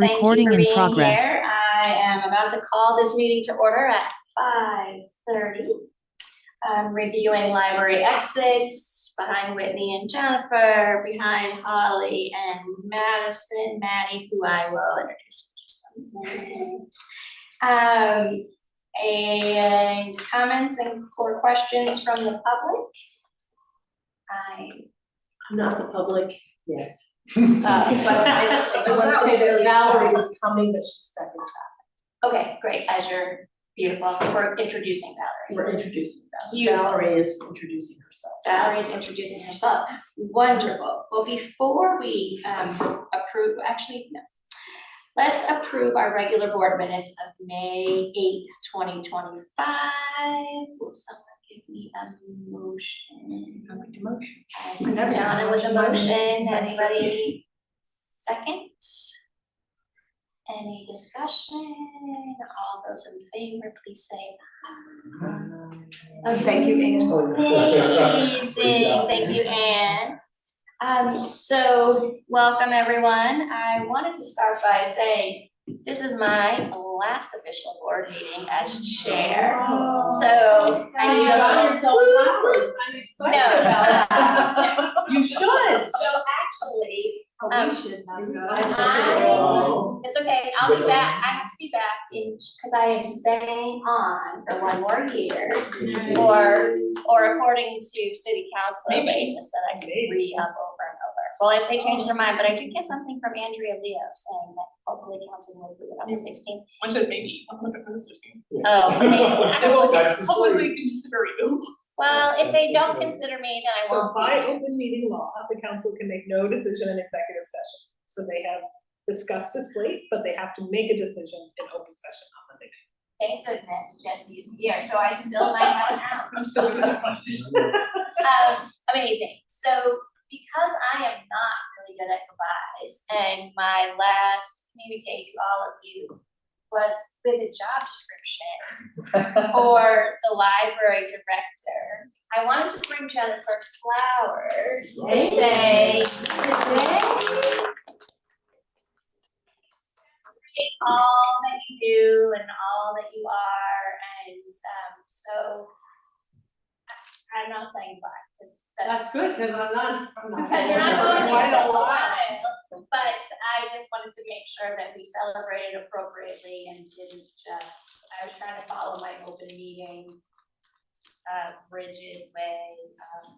Thank Recording you for in being progress. here. I am about to call this meeting to order at 5:30. Reviewing library exits behind Whitney and Jennifer, behind Holly and Madison, Maddie, who I will introduce in just a minute. And comments or questions from the public. I'm not the public yet. But I do want to say that Valerie is coming, but she's stuck in traffic. Okay, great. As you're beautiful, we're introducing Valerie. We're introducing Valerie. Beautiful. Valerie is introducing herself. Valerie is introducing herself. Wonderful. Well, before we approve, actually, no. Let's approve our regular board minutes of May 8th, 2025. Will someone give me a motion? I like the motion. I see Donna with a motion. Anybody second? Any discussion? All those in favor, please say aye. Thank you, Anne. Amazing. Thank you, Anne. So welcome everyone. I wanted to start by saying this is my last official board meeting as chair. So I need a little. I'm excited about that. You should. So actually, We should. it's okay. I'll be back. I have to be back because I am staying on for one more year, or according to city council, they just said I could re-up over and over. Well, if they changed their mind, but I did get something from Andrea Leo saying that hopefully council will approve it on the 16th. I said maybe, on the 16th. Oh, okay. Publicly consider you. Well, if they don't consider me, then I So won't. by open meeting law, the council can make no decision in executive session. So they have discussed a slate, but they have to make a decision in open session on Monday. Thank goodness Jesse is here, so I still might have an out. I'm still gonna have fun. Amazing. So because I am not really good at goodbyes, and my last communique to all of you was with a job description for the library director, I wanted to bring Jennifer flowers to say today all that you do and all that you are, and so I'm not saying goodbye because That's good, because I'm not. because you're not going to use a while, but I just wanted to make sure that we celebrated appropriately and didn't just, I was trying to follow my open meeting, rigid way of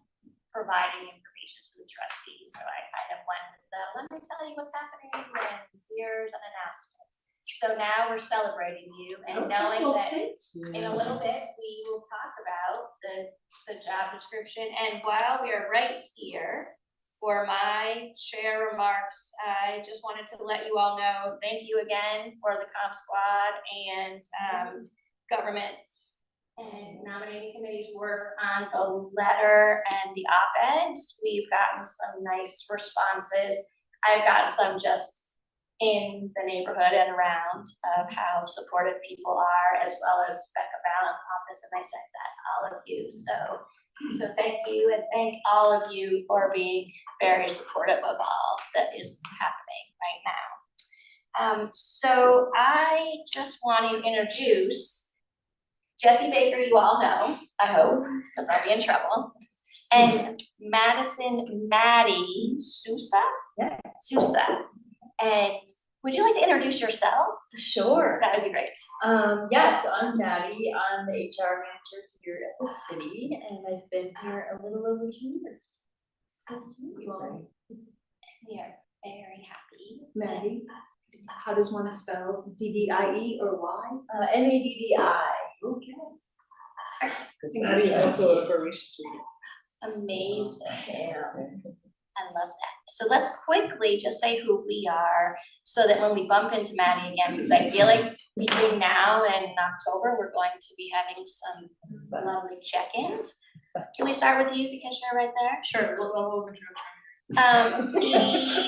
providing information to the trustees, so I kind of went with the, let me tell you what's happening, and here's an announcement. So now we're celebrating you and knowing that in a little bit, we will talk about the job description. And while we are right here for my chair remarks, I just wanted to let you all know, thank you again for the Comp Squad and government and nominating committee's work on the letter and the op-eds. We've gotten some nice responses. I've gotten some just in the neighborhood and around of how supportive people are, as well as Becca Balance office, and I sent that to all of you. So thank you, and thank all of you for being very supportive of all that is happening right now. So I just want to introduce Jessie Baker, you all know, I hope, because I'll be in trouble, and Madison Maddie Sousa. Yeah. Sousa. And would you like to introduce yourself? Sure. That would be great. Yes, I'm Maddie. I'm the HR manager here at the city, and I've been here a little over 2 years. Nice to meet you all. We are very happy. Maddie, how does one spell D-D-I-E or Y? M-A-D-D-I. Okay. Maddie is also a voracious reader. Amazing. Yeah. I love that. So let's quickly just say who we are so that when we bump into Maddie again, because I feel like between now and October, we're going to be having some lovely check-ins. Can we start with you because you're right there? Sure, we'll introduce.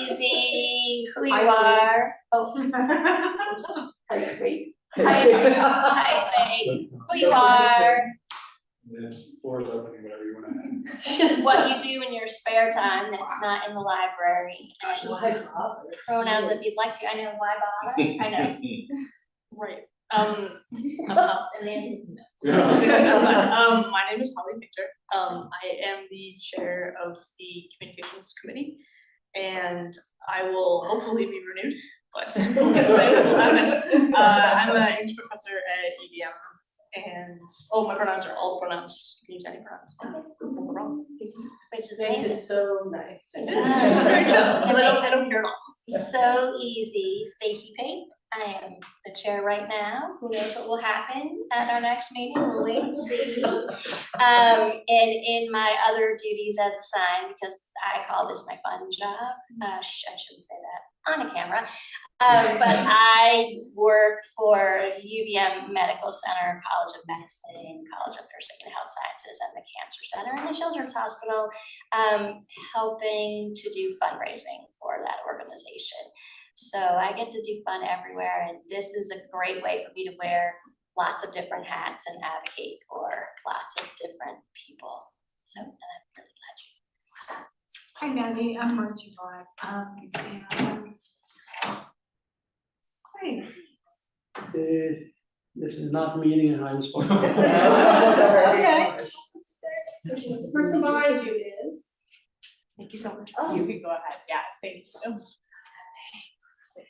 Easy, who you are. Oh. Wait. Hi, who you are. Then floor is open, whatever you want to what you do in your spare time that's not in the library, and pronouns if you'd like to. I know, why bother? I know. Right. About semantic notes. My name is Polly Victor. I am the chair of the communications committee, and I will hopefully be renewed. But I'm an English professor at UVM, and my pronouns are all the pronouns. You can use any pronouns. No problem. Which is Makes amazing. it so nice. It It's does. very chill. It Because makes I don't care at all. So easy. Stacy Payne, I am the chair right now. Who knows what will happen at our next meeting? We'll wait and see. And in my other duties as assigned, because I call this my fun job, I shouldn't say that on a camera, but I work for UVM Medical Center, College of Medicine, College of Nursing and Health Sciences, and the Cancer Center and the Children's Hospital, helping to do fundraising for that organization. So I get to do fun everywhere, and this is a great way for me to wear lots of different hats and advocate for lots of different people. So, and I'm really glad you. Hi Maggie, I'm Margie Black. This is not the meeting I'm supposed to. Okay. The person behind you is. Thank you so much. Oh. You can go ahead. Yeah, thank you. Come on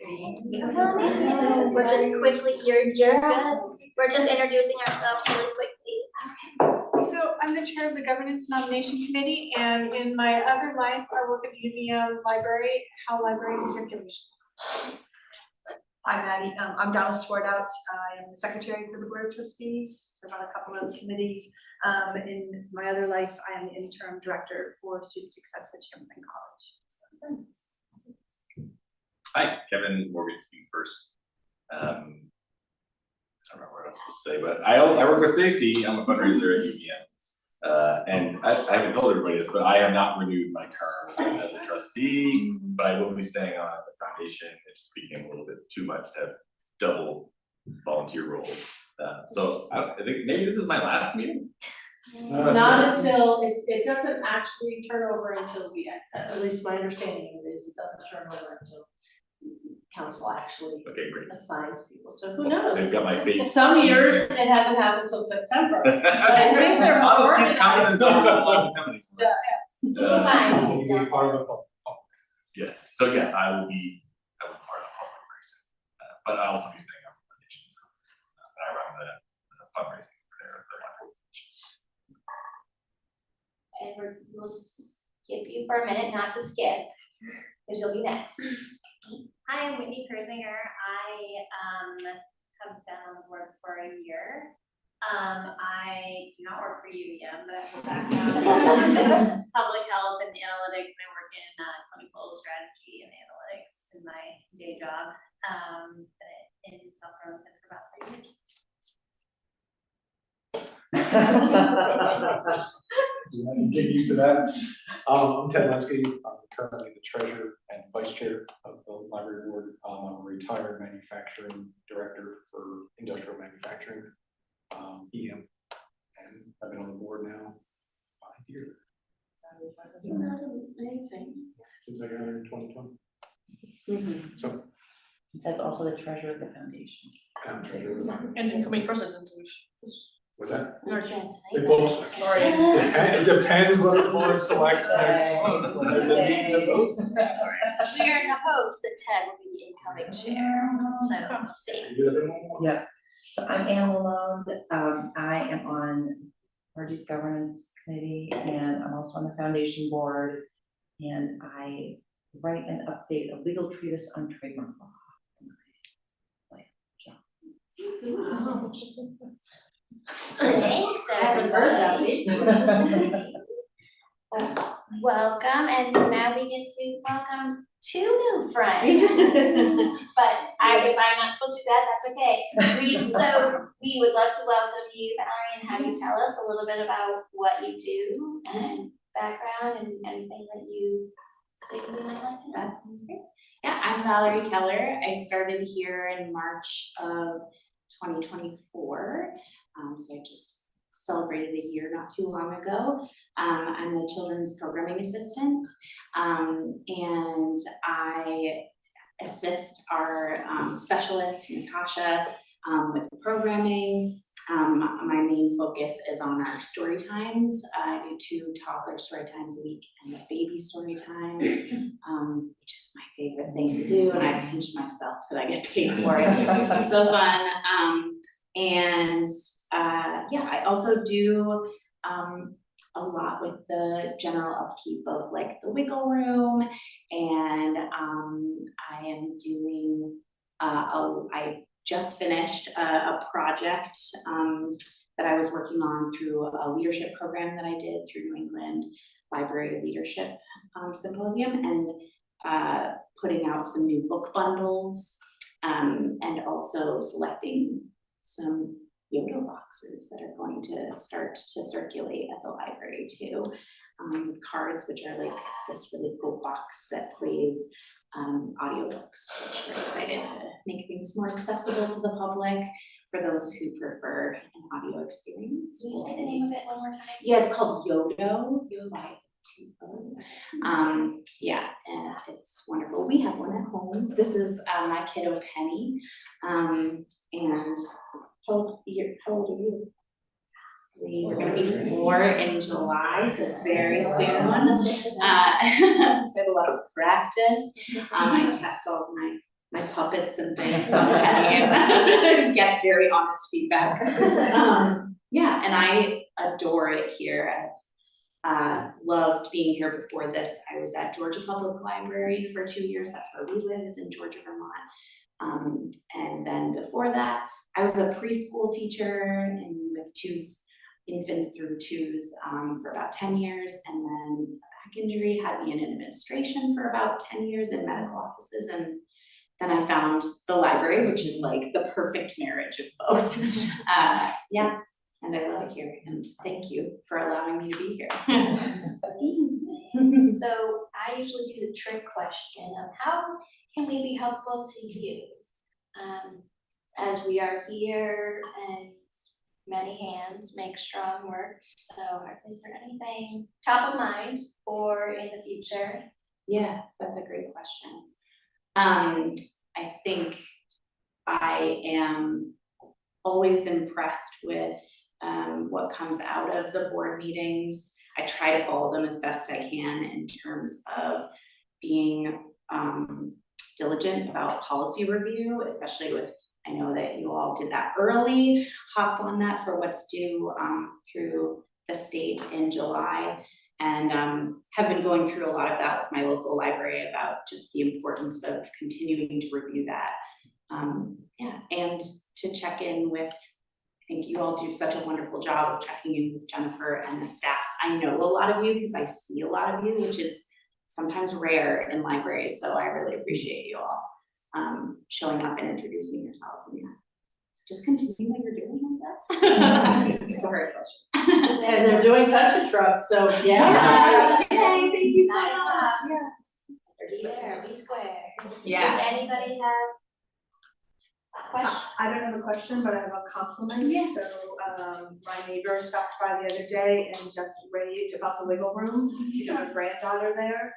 in. We're just quickly, you're good. We're just introducing ourselves really quickly. So I'm the chair of the governance nomination committee, and in my other life, I work at the UVM library, how library and circulation. Hi Maddie, I'm Donna Swartout. I am the secretary for the board of trustees, serve on a couple of committees. In my other life, I am the interim director for student success at Chamberlain College. Hi, Kevin Morgenstein first. I don't remember what I was supposed to say, but I work with Stacy. I'm a fundraiser at UVM. And I haven't told everybody this, but I have not renewed my term as a trustee, but I will be staying on the foundation. It just became a little bit too much to have double volunteer roles. So I think maybe this is my last meeting. Not until, it doesn't actually turn over until at least my understanding is it doesn't turn over until council actually Okay, great. assigns people, so who knows? They've got my face. Some years it hasn't happened until September, but I think they're I'll just keep coming organized. and talking about a lot of companies. Fine. You'll be part of the call. Yes, so yes, I will be part of the public very soon, but I'll also be staying on the foundation, so I run the fundraising for their organization. And we'll skip you for a minute, not to skip, because you'll be next. Hi, I'm Whitney Kersinger. I have been on the board for a year. I do not work for UVM, but I have a background in public health and analytics, and I work in clinical strategy and analytics in my day job. Been in South Burlington for about 3 years. Get used to that. I'm Ted Lensky. I'm currently the treasurer and vice chair of the library board. I'm a retired manufacturing director for industrial manufacturing, EM. And I've been on the board now 5 years. Amazing. Since I got here in 2020. So That's also the treasurer of the foundation. I'm treasurer of the fund. And incoming president of this. What's that? You can't say It that. goes- Sorry. It depends what the board selects next month. Does it need to vote? We're in the hopes that Ted will be the incoming chair, so we'll see. Yep. So I'm Anna Malone. I am on Margie's governance committee, and I'm also on the foundation board. And I write and update a legal treatise on trademark law. Thanks, everybody. Welcome, and now we get to welcome 2 new friends. But if I'm not supposed to do that, that's okay. We would love to welcome you, Valerie, and have you tell us a little bit about what you do and background and anything that you think we might like to know. That sounds great. Yeah, I'm Valerie Keller. I started here in March of 2024. So I just celebrated a year not too long ago. I'm the children's programming assistant, and I assist our specialist, Natasha, with the programming. My main focus is on our story times. I do 2 toddler story times a week and a baby story time, which is my favorite thing to do, and I pinch myself that I get paid for it. It's so fun. And yeah, I also do a lot with the general upkeep of like the wiggle room, and I am doing I just finished a project that I was working on through a leadership program that I did through New England Library Leadership Symposium, and putting out some new book bundles, and also selecting some Yoda boxes that are going to start to circulate at the library too. Cards, which are like this really cool box that plays audiobooks, which we're excited to make things more accessible to the public for those who prefer an audio experience. Can you say the name of it one more time? Yeah, it's called Yodo. Yeah, and it's wonderful. We have one at home. This is my kiddo Penny. And how old are you? We're gonna be 4 in July, so very soon. So I have a lot of practice. I test all of my puppets and things on Penny and get very honest feedback. Yeah, and I adore it here. I've loved being here before this. I was at Georgia Public Library for 2 years. That's where we live, is in Georgia, Vermont. And then before that, I was a preschool teacher and with infants through 2s for about 10 years, and then a back injury had me in administration for about 10 years in medical offices, and then I found the library, which is like the perfect marriage of both. Yeah, and I love it here, and thank you for allowing me to be here. So I usually do the trick question of how can we be helpful to you? As we are here and many hands make strong work, so is there anything top of mind or in the future? Yeah, that's a great question. I think I am always impressed with what comes out of the board meetings. I try to follow them as best I can in terms of being diligent about policy review, especially with, I know that you all did that early, hopped on that for what's due through the state in July, and have been going through a lot of that with my local library about just the importance of continuing to review that. Yeah, and to check in with, I think you all do such a wonderful job of checking in with Jennifer and the staff. I know a lot of you because I see a lot of you, which is sometimes rare in libraries, so I really appreciate you all showing up and introducing yourselves, and yeah, just continue what you're doing, I guess. It's a hard question. And they're doing touch a truck, so yeah. Yay, thank you so Not much. enough. Yeah. Be there, be square. Yeah. Does anybody have a question? I don't have a question, but I have a compliment. Yeah. So, my neighbor stopped by the other day and just raved about the wiggle room. She got her granddaughter there,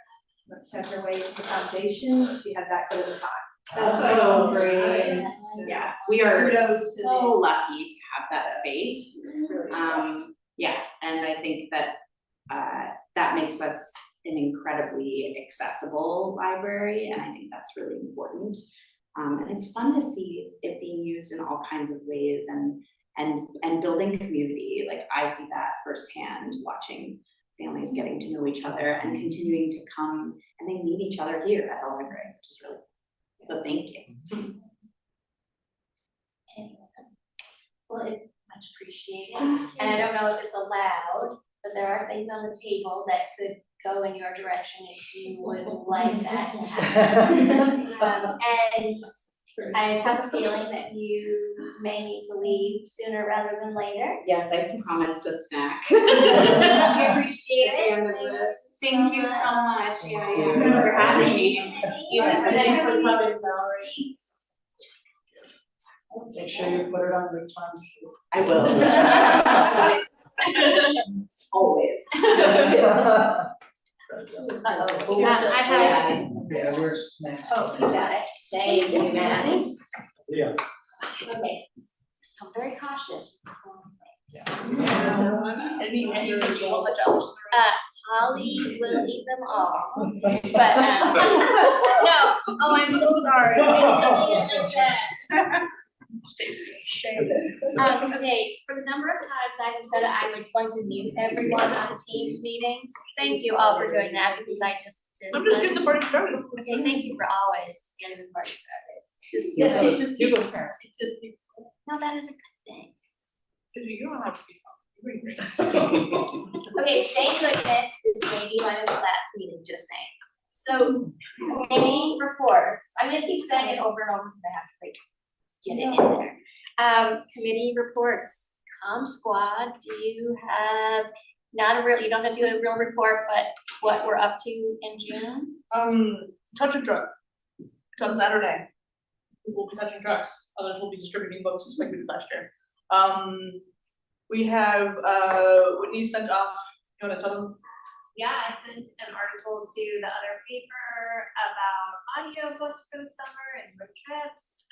sent her way to the foundation. She had that good of a time. That's so great. Yeah, we are Kudos to so lucky to have that space. It's really impressive. Yeah, and I think that that makes us an incredibly accessible library, and I think that's really important. And it's fun to see it being used in all kinds of ways and building community. Like I see that firsthand, watching families getting to know each other and continuing to come, and they meet each other here at the library, which is really cool. So thank you. Well, it's much appreciated, and I don't know if it's allowed, but there are things on the table that could go in your direction if you would like that to happen. And I have a feeling that you may need to leave sooner rather than later. Yes, I promised a snack. We appreciate it. Thank you so much. Yeah, thanks for having me. You too. Thanks for coming, Valerie. Make sure you put it on the time sheet. I will. Always. Uh-oh, I have, Yeah, where's Matt? oh, you got it. Thank you, Maddie. Yeah. Okay, so I'm very cautious with this one. Any individual that judges. Holly will eat them all, but, no, oh, I'm so sorry. I didn't mean it like that. Stacy, shame. Okay, for the number of times I have said I was going to mute everyone on Teams meetings, thank you all for doing that, because I just did. I'm just getting the party started. Okay, thank you for always getting the party started. Yeah, she just keeps, she just keeps. No, that is a good thing. You don't have to be. Okay, thank goodness this may be my last meeting, just saying. So, committee reports, I'm gonna keep saying it over and over because I have to like get it in there. Committee reports, Squad, do you have, you don't have to do a real report, but what we're up to in June? Touch a drug. It's on Saturday. We will be touching drugs, others will be distributing books like we did last year. We have, Whitney sent off, you wanna tell them? Yeah, I sent an article to the other paper about audiobooks for the summer and road trips.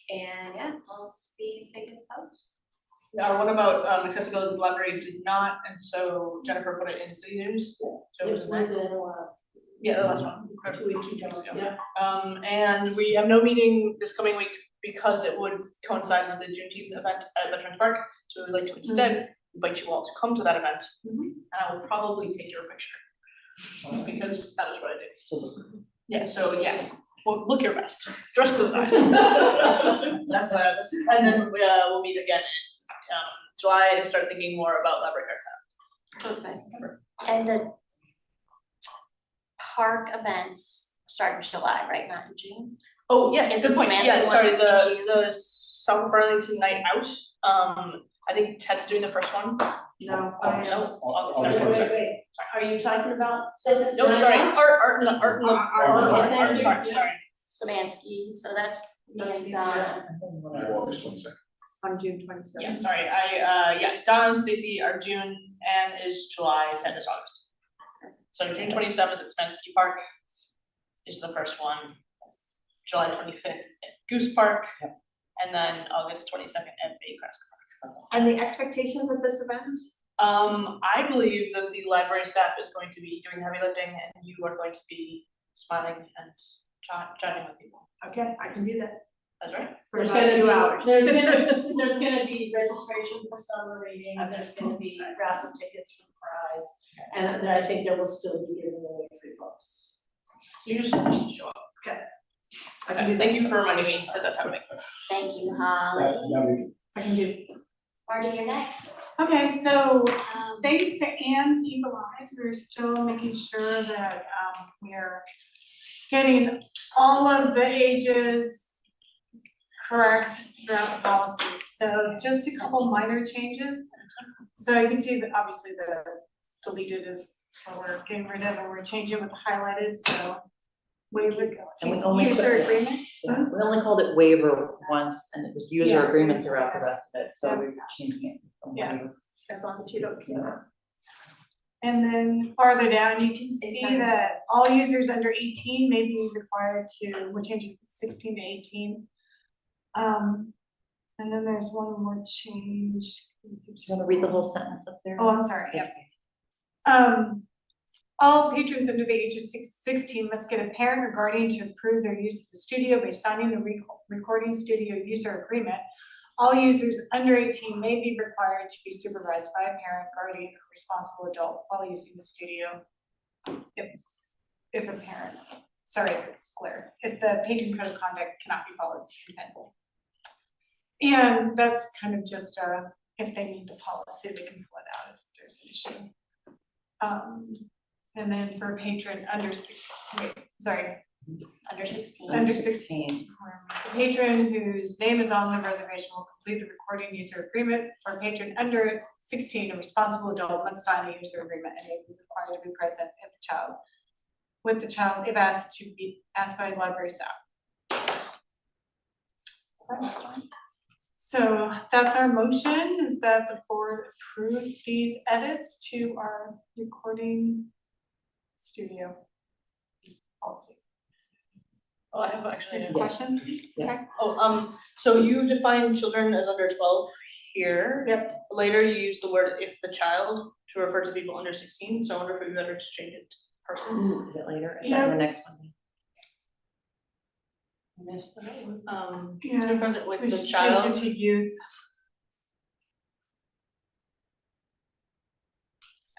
And yeah, we'll see if it gets published. One about accessibility to the library did not, and so Jennifer put it in City News. So it was in there. Yeah, the last one. 2 weeks ago. Yeah. And we have no meeting this coming week because it would coincide with the Juneteenth event at Veterans Park. So we would like to instead invite you all to come to that event. And I will probably take your picture because that is what I did. Yeah, so yeah, well, look your best, dress to the nines. That's and then we'll meet again in July and start thinking more about library cards. Oh, nice. And the park events start in July, right, not in June? Oh, yes, Is good the point, Samansky yeah, one sorry, in the South Burlington night out, I think Ted's doing the first one. No, No, August sorry. 22nd. Are you talking about? This is No, sorry, art in the Thank you. park, sorry. Samansky, so that's me and Donna. August 22nd. on June 27th. Yeah, sorry, Donna and Stacy are June, Anne is July, Ted is August. So June 27th at Samansky Park is the first one. July 25th at Goose Park, and then August 22nd at Baycrest Park. And the expectations of this event? I believe that the library staff is going to be doing the heavy lifting and you are going to be smiling and chatting with people. Okay, I can do that That's right. for There's about gonna 2 be- hours. There's gonna be registration for summer reading, and there's gonna be raffle tickets for the prize, and then I think there will still be giving away free books. You just need to show up. I can do that. Thank you for reminding me that that's happening. Thank you, Holly. I can do. Marty, you're next. Okay, so Um, thanks to Anne's Eagle Eyes, we're still making sure that we're getting all of the ages correct throughout the policy. So just a couple minor changes. So you can see that obviously the deleted is what we're getting rid of, and we're changing with the highlighted, so waiver And we only user put- agreement. Yeah, we only called it waiver once and it was user Yeah. agreement throughout the rest of it, so we're changing it from Yeah. waiver. As long as you don't care. Yeah. And then farther down, you can see that all users under 18 may be required to, we're changing 16 to 18. And then there's one more change. Do you wanna read the whole sentence up there? Oh, I'm sorry, yep. All patrons under the age of 16 must get a parent or guardian to approve their use of the studio by signing the recording studio user agreement. All users under 18 may be required to be supervised by a parent, guardian, or responsible adult while using the studio. If a parent, sorry if it's clear, if the patron code of conduct cannot be followed, independently. And that's kind of just if they need the policy, they can pull it out if there's an issue. And then for a patron under under 16. Under 16. The patron whose name is on the reservation will complete the recording user agreement. For a patron under 16, a responsible adult must sign the user agreement and they will be required to be present at with the child if asked by library staff. That's fine. So that's our motion, is that the board approve these edits to our recording studio policy. Oh, I have actually Any a questions? Yeah. Sorry? Oh, so you define children as under 12 here. Yep. Later you use the word if the child to refer to people under 16, so I wonder if it'd be better to change it to person. Ooh, is it later? Is that the next one? Missed that one. To be present with We the should child. change it to youth.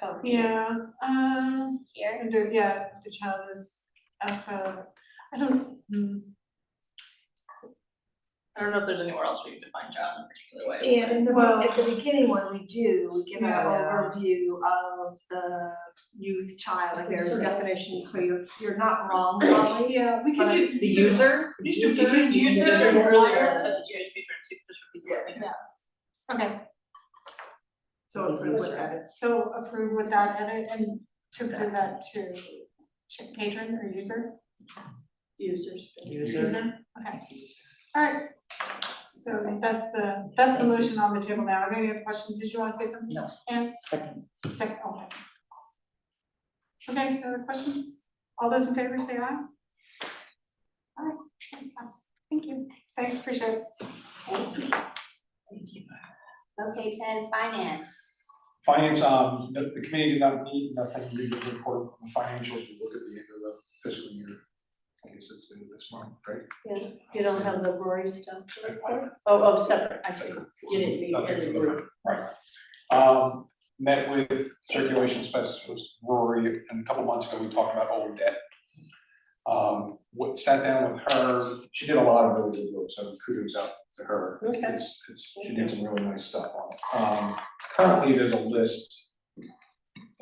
Oh, Yeah, here. under, yeah, the child is, as I don't, I don't know if there's anywhere else we can define child in a particular way. And in the, Well- at the beginning, when we do, we give an Yeah. overview of the youth child, like there's definitions, so you're not wrong, probably. yeah, we could But do. The user? We just use user earlier, it says it's patrons, just repeat that. Okay, So approve with edits. so approve with that edit and to approve that to patron or user? Users. User, okay. Alright, so that's the motion on the table now. Are there any other questions? Did you wanna say something? No. And Second. second, okay. Okay, other questions? All those in favor say aye. Alright, thank you. Thanks, appreciate it. Thank you. Okay, 10, finance. Finance, the committee did not meet, nothing new to report on the financials, we look at the end of the fiscal year. I guess it's the end of this month, right? Yeah, you don't have the Rory stuff to report? Oh, separate, I see. You didn't meet Nothing as a for the group. Right. Met with circulation specialist Rory, and a couple months ago, we talked about old debt. Sat down with her, she did a lot of really good work, so kudos out to her. Okay. She did some really nice stuff on it. Currently, there's a list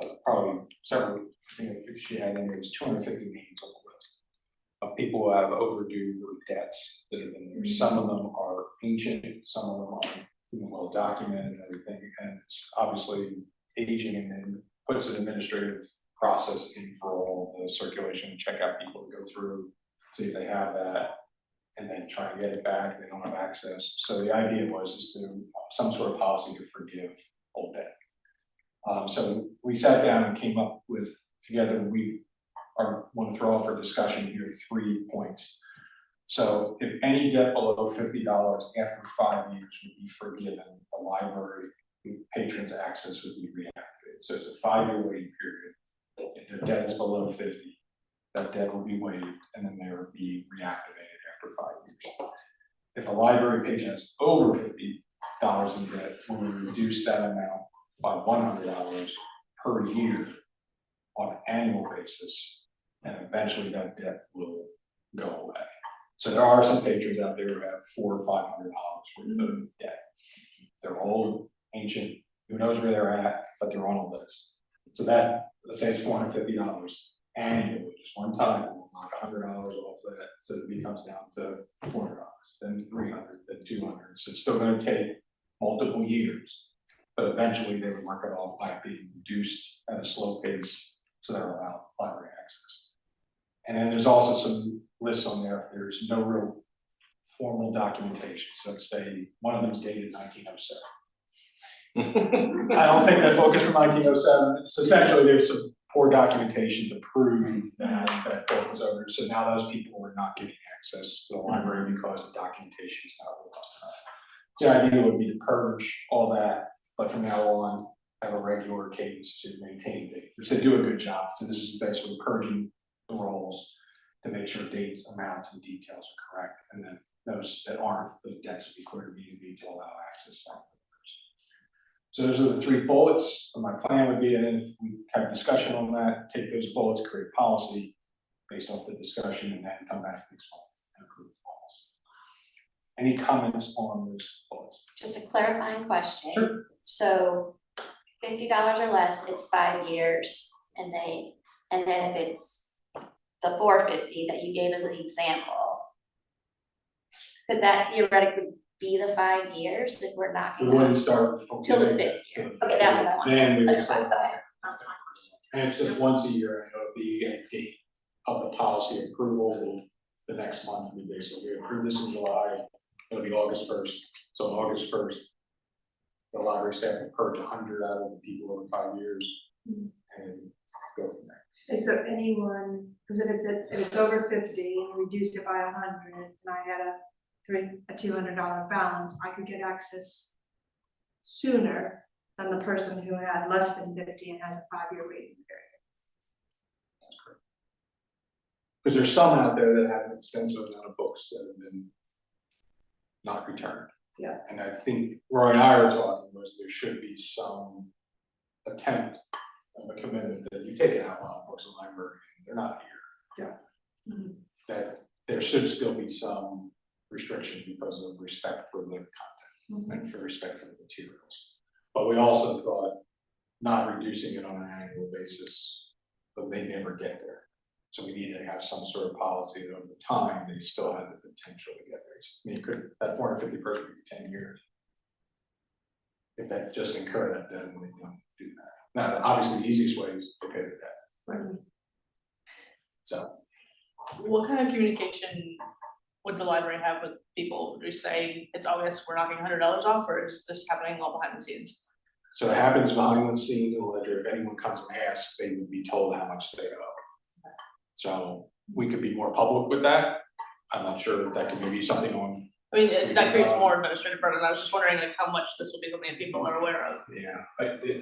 of probably several, I think she had in there, was 250 names on the list of people who have overdue debts that have been there. Some of them are ancient, some of them are well documented and everything, and it's obviously aging, and then puts an administrative process in for all the circulation, check out people to go through, see if they have that, and then try and get it back, they don't have access. So the idea was just to some sort of policy to forgive old debt. So we sat down and came up with, together, we want to throw out for discussion here 3 points. So if any debt below $50 after 5 years would be forgiven, the library patrons' access would be reactivated. So it's a 5-year waiting period. If their debt is below 50, that debt will be waived, and then they would be reactivated after 5 years. If a library patron has over $50 in debt, we will reduce that amount by $100 per year on an annual basis, and eventually that debt will go away. So there are some patrons out there who have $400 or $500 worth of debt. They're old, ancient, who knows where they're at, but they're on a list. So that, let's say it's $450 annually, just one time, we'll knock $100 off that, so it becomes down to $400, then $300, then $200. So it's still gonna take multiple years, but eventually they would work it off by being reduced at a slow pace, so that will allow library access. And then there's also some lists on there if there's no real formal documentation. So let's say one of them is dated 1907. I don't think that book is from 1907. So essentially there's some poor documentation to prove that that book was over. So now those people are not getting access to the library because the documentation is not robust enough. So the idea would be to purge all that, but from now on, have a regular cadence to maintain date, which they do a good job. So this is basically purging the rolls to make sure dates, amounts, and details are correct, and then those that aren't, the debts will be clear immediately to allow access. So those are the 3 bullets. My plan would be, and then if we have discussion on that, take those bullets, create policy based off the discussion, and then come back next month and approve the policy. Any comments on those bullets? Just a clarifying question. Sure. So $50 or less, it's 5 years, and then if it's the $450 that you gave as an example, could that theoretically be the 5 years if we're not We gonna? wouldn't start with Till the 50th year. Okay, that's what I wanted. Then we would That's fine, start. okay, that's my question. And it's just once a year, and it'll be a date of the policy approval. The next month, we basically approve this in July, it'll be August 1st, so August 1st, the library staff will purge 100 out of the people over 5 years and go from there. Is there anyone, because if it's over 50, and reduced it by 100, and I had a $200 balance, I could get access sooner than the person who had less than 50 and has a 5-year waiting period. That's correct. Because there's some out there that have an extensive amount of books that have been not returned. Yeah. And I think Roy and I were talking was there should be some attempt of a commitment that you've taken out a lot of books in the library and they're not here. Yeah. That there should still be some restriction because of respect for the content and for respect for the materials. But we also thought not reducing it on an annual basis, but they never get there. So we need to have some sort of policy that over time, they still have the potential to get there. I mean, could that 450 person be 10 years? If that just incur that debt, and they don't do that. Now, obviously, the easiest way is to pay the debt. Right. So, What kind of communication would the library have with people? Would we say it's August, we're knocking $100 off, or is this happening all behind the scenes? so it happens behind the scenes in the ledger. If anyone comes and asks, they would be told how much they owe. So we could be more public with that. I'm not sure if that could maybe something on. I mean, that creates more administrative burden. I was just wondering like how much this will be something that people are aware of. Yeah,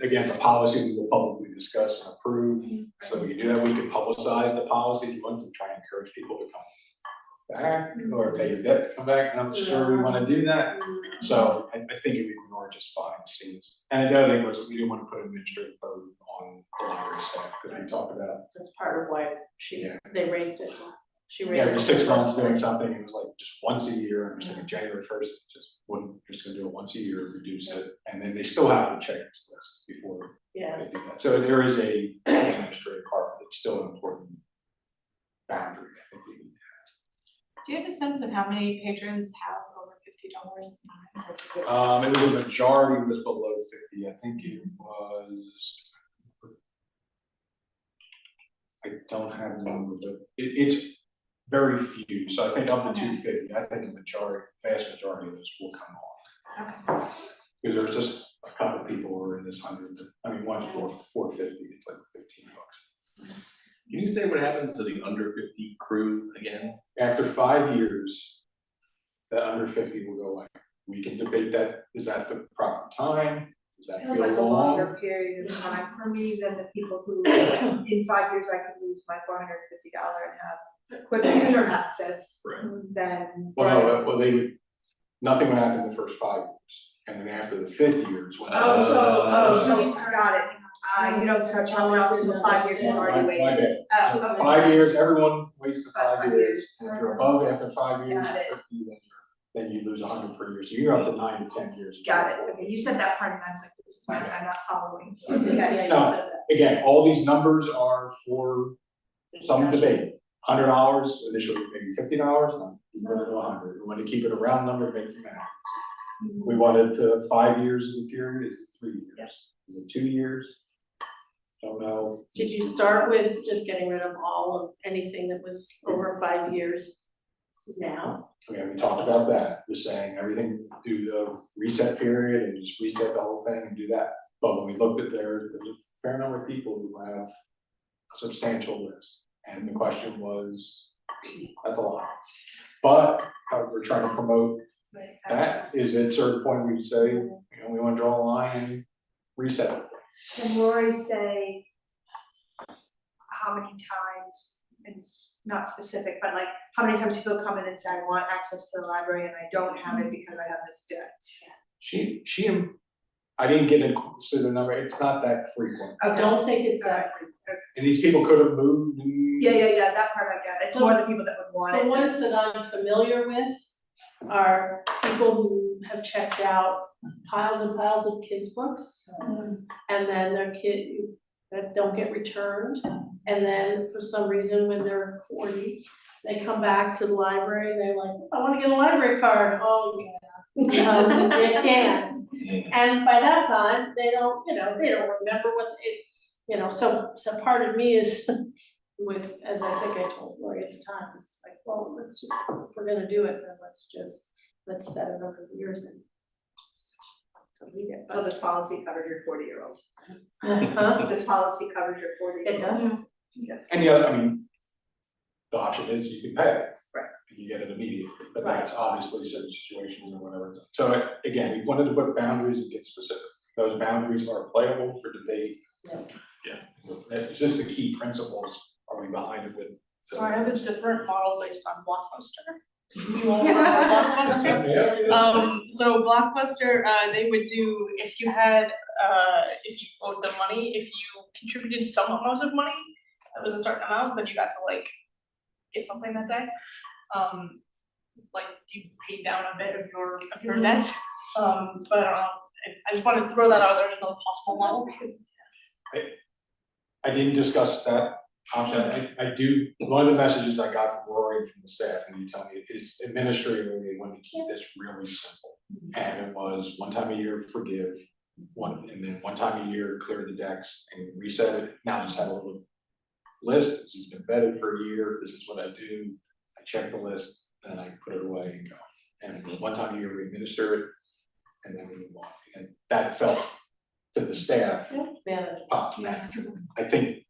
again, the policy we will publicly discuss and approve, so we can do that, we can publicize the policy if you want to try and encourage people to come back or pay your debt to come back, and I'm sure we wanna do that. So I think it would be more just behind the scenes. And the other thing was, we didn't wanna put administrative burden on the library staff, because we talked about, That's part of why Yeah. they raised it. She raised yeah, it. every 6 months doing something, it was like just once a year, and we're saying January 1st, just gonna do it once a year, reduce it, and then they still have to check this list before Yeah, they do that. So there is a administrative part, but it's still an important boundary, I think we need to Do you have a sense of how many patrons have over $50? have. It was a majority was below 50, I think it was. I don't have the number, but it's very few, so I think up to 250, I think the vast majority of those will come off. Okay. Because there's just a couple of people who are in this 100, I mean, one's 450, it's like $15. Can you say what happens to the under 50 crew again? After 5 years, the under 50 will go away. We can debate that, is that the proper time? Does that Feels feel like a long? longer period of time for me than the people who, in 5 years, I could lose my $450 and have quick sooner access Right. than. Well, they would, nothing would happen in the first 5 years, and then after the 5th year is when. So you got it. You don't start chopping off until 5 years is already My waiting. bad. So Okay. 5 years, everyone waits the 5 5 years. years. If you're above after 5 years, Got it. 50, then you lose 100 per year, so you're up to 9 to 10 years. Got it. Okay, you said that part and I was like, this is not, I'm not following. Okay. yeah, you No. said that. Again, all these numbers are for some debate. $100, initially maybe $50, and we put it to 100. We want to keep it a round number, make it math. We wanted to 5 years as a period, is it 3 years? Yeah. Is it 2 years? Don't know. Did you start with just getting rid of all of anything that was over 5 years now? Okay, we talked about that, just saying everything, do the reset period and just reset the whole thing and do that. But when we looked at there's a fair number of people who have a substantial list. And the question was, that's a lot. But we're trying to promote that, is at a certain point we say, you know, we wanna draw a line and reset it. Can Lori say how many times, and it's not specific, but like, how many times people come in and say, I want access to the library and I don't have it because I have this debt? I didn't get a specific number, it's not that frequent. I don't think it's that. And these people could have moved. Yeah, that part I get, it's more the people that would want it. The ones that I'm familiar with are people who have checked out piles and piles of kids' books. And then their kid that don't get returned, and then for some reason, when they're 40, they come back to the library and they're like, I wanna get a library card, oh yeah. They can't, and by that time, they don't remember what it, so part of me was, as I think I told Lori at the time, it's like, well, let's just, if we're gonna do it, then let's just let's set a number of years and delete it, Well, this policy covered your 40-year-old. Huh? This policy covers your 40-year-old. It does? And the other, I mean, the option is you can pay it. Right. And you get it immediately, but Right. that's obviously certain situations or whatever. So again, we wanted to put boundaries and get specific. Those boundaries are playable for debate. Yeah. It's just the key principles are we behind it with. So I have a different model based on Blockbuster. You all remember Blockbuster? So Blockbuster, they would do, if you owed them money, if you contributed some amount of money, that was a certain amount, then you got to like get something that day. Like you paid down a bit of your debt. But I don't know, I just wanted to throw that out there as another possible model. I didn't discuss that option. I do, one of the messages I got from Rory from the staff, and you tell me, is administratively, they wanted to keep this really simple. And it was one time a year forgive, and then one time a year clear the decks and reset it. Now just have a little list, this has been vetted for a year, this is what I do. I check the list, then I put it away and go. And one time a year we administer it, and then we move on. And that felt to the staff manageable. I think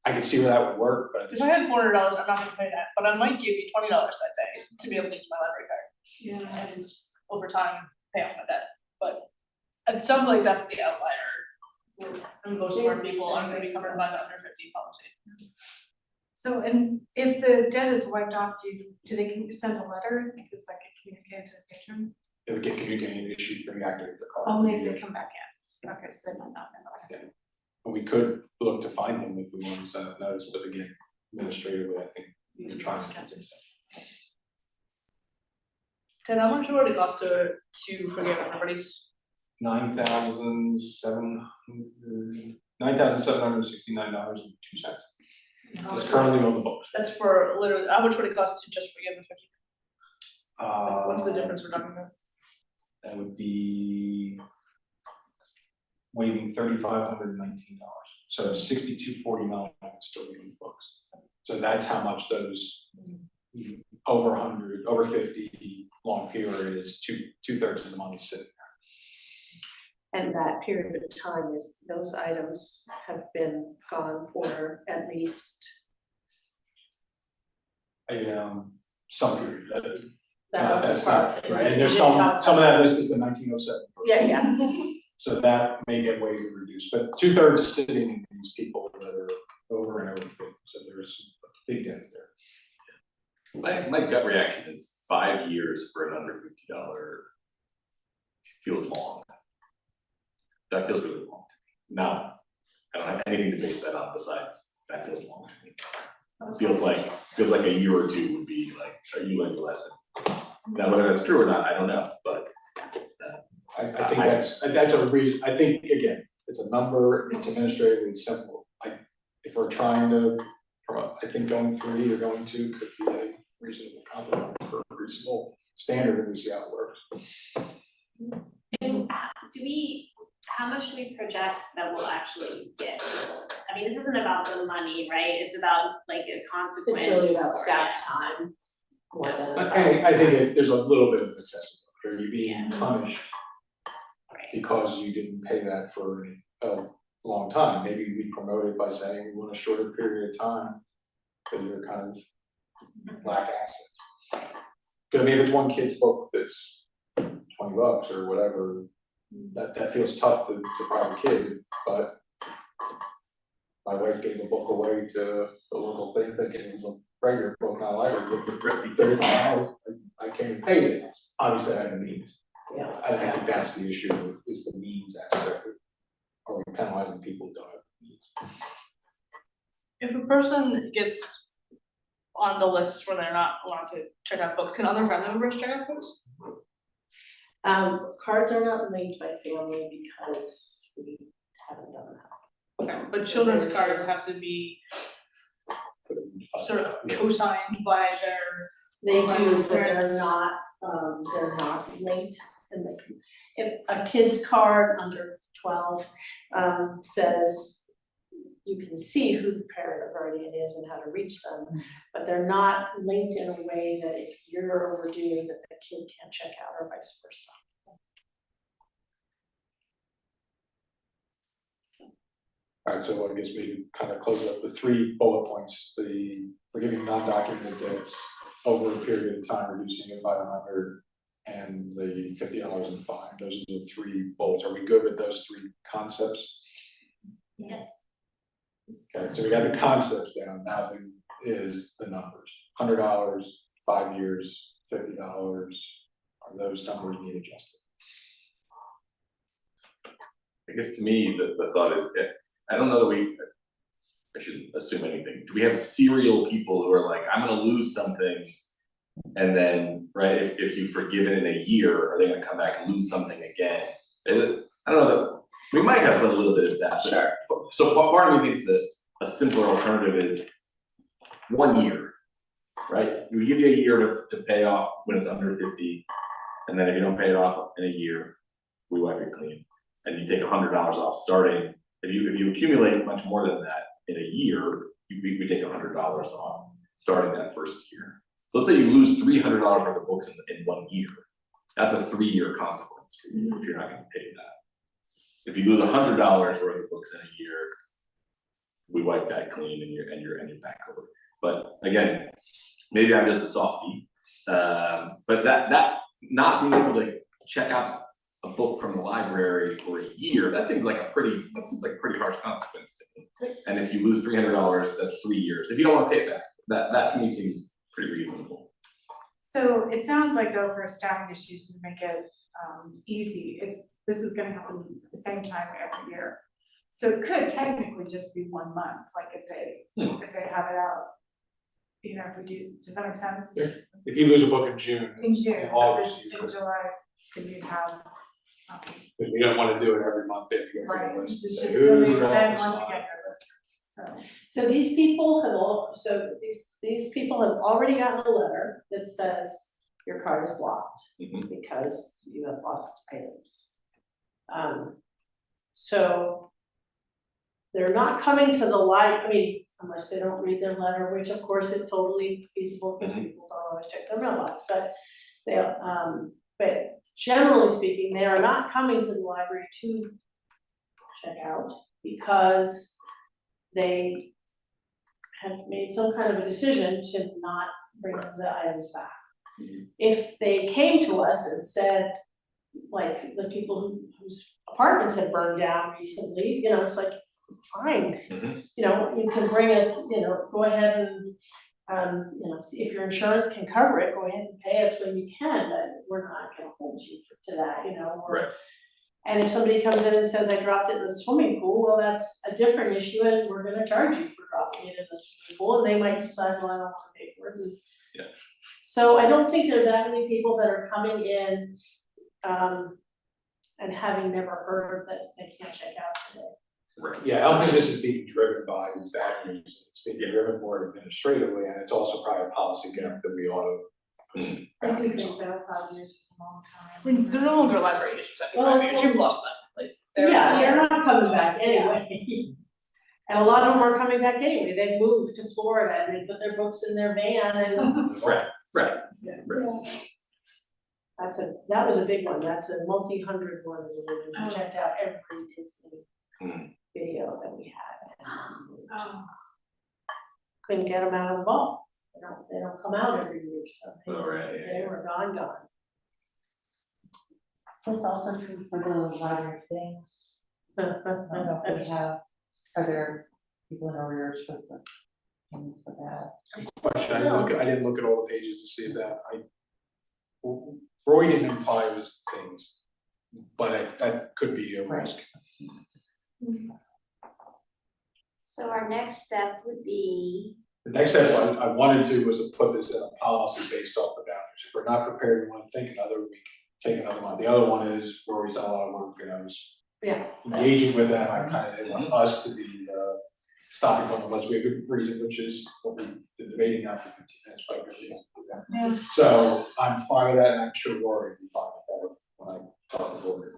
I could see where that would work, but If I had $400, I'm not gonna pay that, but I might give you $20 that day to be able to use my library card. Yeah. And just over time, pay off my debt, but it sounds like that's the outlier. And most of our people are gonna be covered by the under 50 policy. So, and if the debt is wiped off, do they send a letter, is this like a communicated patron? it would get communicated, issued, bring back to the card. Only if they come back in, okay, so they might not know. And we could look to find them if we want to send a notice, but again, administratively, I think we're trying to catch it. Ted, how much would it cost to forgive everybody's? $9,769.02. It's currently on the books. That's for literally, how much would it cost to just forgive the 50? Like, what's the difference we're talking about? That would be waiving $3,519, so $6,249 still be on the books. So that's how much those over 100, over 50 long period is two-thirds of the money sitting there. And that period of time is, those items have been gone for at least. Some period, That's part. right, and there's some of that list has been 1907. Yeah. So that may get waived or reduced, but two-thirds is sitting in these people that are over and over 50, so there's big dents there. My gut reaction is 5 years for an under $50 feels long. That feels really long to me. Now, I don't have anything to base that on besides that feels long to me. It feels like a year or two would be like, you learned the lesson. Now, whether that's true or not, I don't know, but I think that's a reason, I think, again, it's a number, it's administratively simple. If we're trying to, I think going 3 or going 2 could be a reasonable compromise for a reasonable standard, and we see how it works. And how much do we project that we'll actually get? I mean, this isn't about the money, right? It's about like a consequence. It's really about for staff it. time more than. I think there's a little bit of excessive, are you being Yeah. punished Right. because you didn't pay that for a long time? Maybe we promote it by saying we want a shorter period of time, so you're kind of lack access. Cause I mean, if it's one kid's book that's $20 or whatever, that feels tough to buy a kid, but my wife gave a book away to the local thing thinking it was a regular book, not a library book, but $35. I came and paid it, obviously I had the means. Yeah. I think that's the issue, is the means aspect. Are we penalizing people who don't have means? If a person gets on the list where they're not allowed to check out books, can other family members check out books? Cards are not linked by family because we haven't done that. Okay, but children's cards have to be sort of co-signed by their. They do, but Parents. they're not linked, and they can, if a kid's card under 12 says you can see who the parent or guardian is and how to reach them, but they're not linked in a way that if you're overdue, that the kid can't check out or vice versa. Alright, so I guess we kind of close up the 3 bullet points, the forgiving non-documented debts over a period of time, reducing it by 100, and the $50 in fine. Those are the 3 bullets. Are we good with those 3 concepts? Yes. Okay, so we got the concepts down, now is the numbers. $100, 5 years, $50, are those numbers need adjusted? I guess to me, the thought is that, I don't know that I shouldn't assume anything. Do we have serial people who are like, I'm gonna lose something, and then, right, if you forgive it in a year, are they gonna come back and lose something again? I don't know, that we might have a little bit of that. Sure. So part of me thinks that a simpler alternative is 1 year, right? We give you a year to pay off when it's under 50, and then if you don't pay it off in a year, we wipe it clean. And you take $100 off starting. If you accumulate much more than that in a year, we take $100 off starting that first year. So let's say you lose $300 worth of books in 1 year. That's a 3-year consequence for you if you're not gonna pay that. If you lose $100 worth of books in a year, we wipe that clean and you're back over. But again, maybe I'm just a softie. But that not being able to check out a book from the library for a year, that seems like a pretty harsh consequence to me. And if you lose $300, that's 3 years. If you don't want to pay it back, that to me seems pretty reasonable. So it sounds like though for staffing issues to make it easy, this is gonna happen at the same time every year. So it could technically just be 1 month, like if they have it out. You know, if we do, does that make sense? Yeah. If you lose a book in June, In June, in but August, in July, then you'd have. because we don't want to do it every month, then you go Right, through the list. it's and just say, really, "Who's wrong then this once month?" again, so. So these people have these people have already gotten a letter that says your card is blocked because you have lost items. So they're not coming to the library, I mean, unless they don't read their letter, which of course is totally feasible because people don't always check their mailbox, but but generally speaking, they are not coming to the library to check out because they have made some kind of a decision to not bring the items back. If they came to us and said, like the people whose apartments had burned down recently, you know, it's like, fine, you know, you can bring us, you know, go ahead and you know, see if your insurance can cover it, go ahead and pay us when you can, but we're not gonna hold you to that, you know, or. Right. And if somebody comes in and says, I dropped it in the swimming pool, well, that's a different issue and we're gonna charge you for dropping it in the swimming pool, and they might decide, well, I don't wanna pay for it. And Yeah. so I don't think there are that many people that are coming in, and having never heard that they can't check out today. Right. Yeah, I don't think this is being driven by that reason, it's being driven more administratively, and it's also probably a policy gap that we ought to put some I do boundaries think on. that 5 years is a long time. I mean, they're no longer library issues after Well, 5 years, you've lost them, like, they're. Yeah, they're not coming back anyway. And a lot of them are coming back anyway, they've moved to Florida and they put their books in their van and Right. that was a big one, that's a multi-hundred one, is a woman who checked out every Disney video that we had. Couldn't get them out of the vault, they don't come out every year, so Oh, right, yeah, they were gone. So it's also true for the library things. I don't know if we have, are there people in arrears for the things for that? Question, I didn't look at all the pages to see that, Roy didn't imply it was things, but that could be a risk. So our next step would be, The next step I wanted to was to put this in a policy based off the boundaries. If we're not prepared, we want to think another week, take another month. The other one is where we've done a lot of work, and I was engaging with them. I kind of didn't want us to be stopping them unless we have good reason, which is what we've been debating now for 15 minutes, but good reason. Yeah. So I'm fine with that, and I'm sure Rory would be fine with that when I talk to Rory.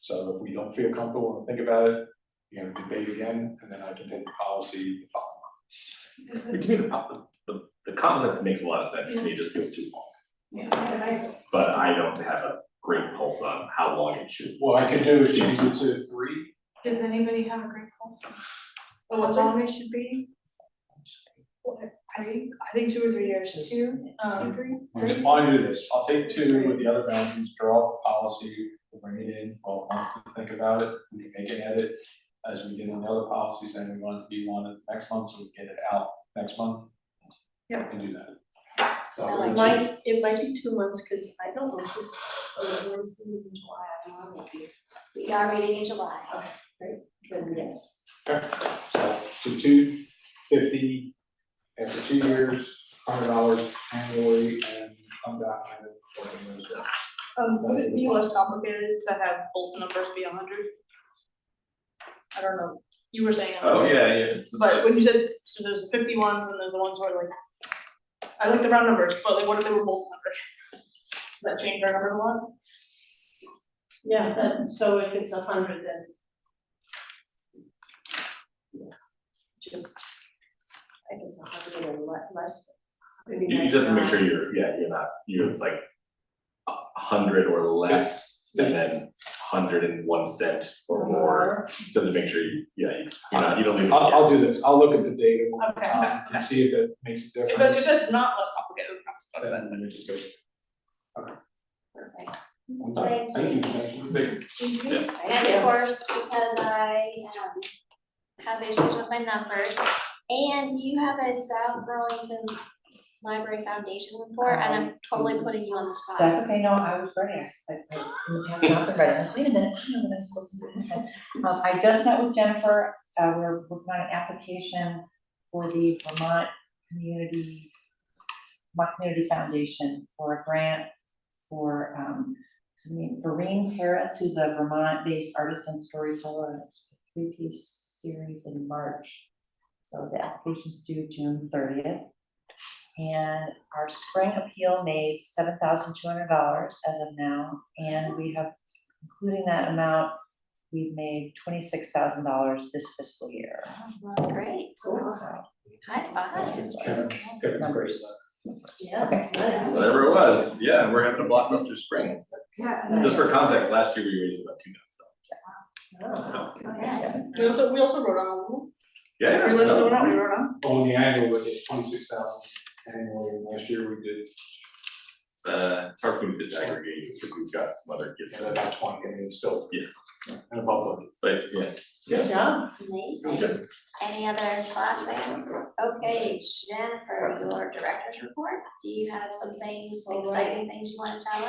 So if we don't feel comfortable and think about it, you know, debate again, and then I can take the policy the following month. To me, the concept makes a lot of sense, to me, it just goes too long. But I don't have a great pulse on how long it should. What I could do is change it to 3. Does anybody have a great pulse? Oh, How what's long it should be? I think 2 or 3 years. 2, 3. Why don't I do this? I'll take 2 with the other boundaries, draw up the policy, we'll bring it in, for a month to think about it, we can make an edit. As we did on the other policy, saying we want it to be one at the next month, so we get it out next month. Yeah. We can do that. So I like It might be 2 months, cause I don't know, just, when's the meeting in July, I don't know, maybe. We are meeting in July. Then yes. So 250 after 2 years, $100 annually, and come back and those. Would it be less complicated to have both numbers be 100? I don't know, you were saying. Oh, yeah. But when you said, so there's the 51s and there's the ones where like, I like the round numbers, but like what if they were both 100? Does that change our numbers a lot? Yeah, that, so if it's 100, then. Just, if it's 100 or less. Maybe You just have to make sure it's like 100 or less, and then 101 cent or more, so to make sure you don't leave it. I'll do this, I'll look at the data, Okay. and see if it makes a If difference. it's not less complicated, then Then we just go. Perfect. I'm done. Thank you. And of course, because I have issues with my numbers, and you have a South Burlington Library Foundation report, and I'm totally putting you on the spot. That's okay, no, I was ready, I have not been ready, I'm like, wait a minute, I know what I'm supposed to do. I just met with Jennifer, we're working on an application for the Vermont Community Foundation for a grant for Vereen Harris, who's a Vermont-based artist and storyteller, and it's a 3-piece series in March. So the application's due June 30th. And our spring appeal made $7,200 as of now, and we have, including that amount, we've made $26,000 this fiscal year. Great. So, High five. Good numbers. Yeah. Okay. Nice. Whatever it was, yeah, we're having a blockbuster spring. Yeah. Just for context, last year we raised about Oh. Yes. we also wrote on a little. Yeah. We wrote on. On the annual, we did 26,000 annually, last year we did, It's hard for me to disaggregate because we've got some other gifts, about 20, I mean, it's still. Yeah. And above budget. but yeah. Good job. Amazing. Any other thoughts, Anne? Okay, Jennifer, your director's report, do you have some things, All right. exciting things you wanna tell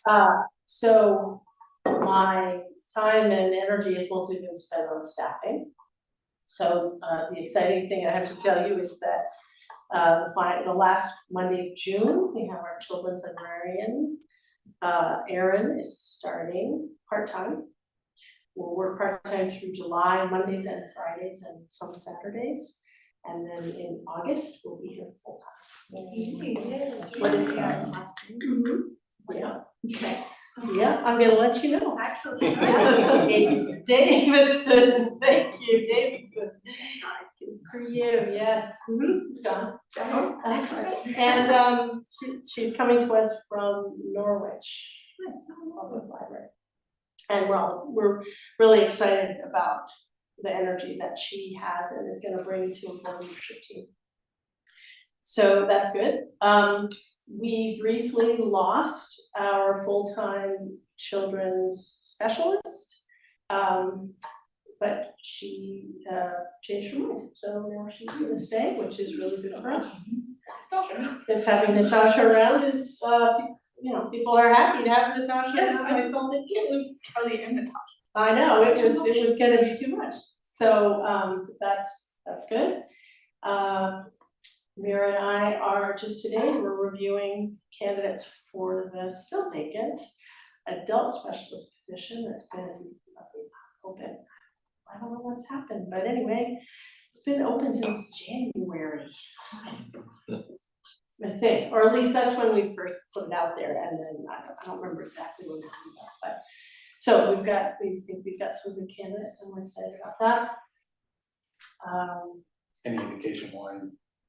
us? So my time and energy has mostly been spent on staffing. So the exciting thing I have to tell you is that the last Monday of June, we have our children's librarian, Erin, is starting part-time. We'll work part-time through July, Mondays and Fridays and some Saturdays. And then in August, we'll be here full-time. What is Karen's last name? Yeah. Yeah, I'm gonna let you know. Excellent. Davison, thank you, Davison. For you, yes. It's gone. And she's coming to us from Norwich Public Library. And we're really excited about the energy that she has and is gonna bring to our leadership team. So that's good. We briefly lost our full-time children's specialist, but she changed her mind, so now she's gonna stay, which is really good for us. Because having Natasha around is, people are happy to have Natasha around, myself included. Kelly and Natasha. I know, it was gonna be too much, so that's good. Mira and I are we're reviewing candidates for the still vacant adult specialist position that's been open. I don't know what's happened, but anyway, it's been open since January. I think, or at least that's when we first put it out there, and then I don't remember exactly when it happened, but So we think we've got some good candidates and we're excited about that. Any indication why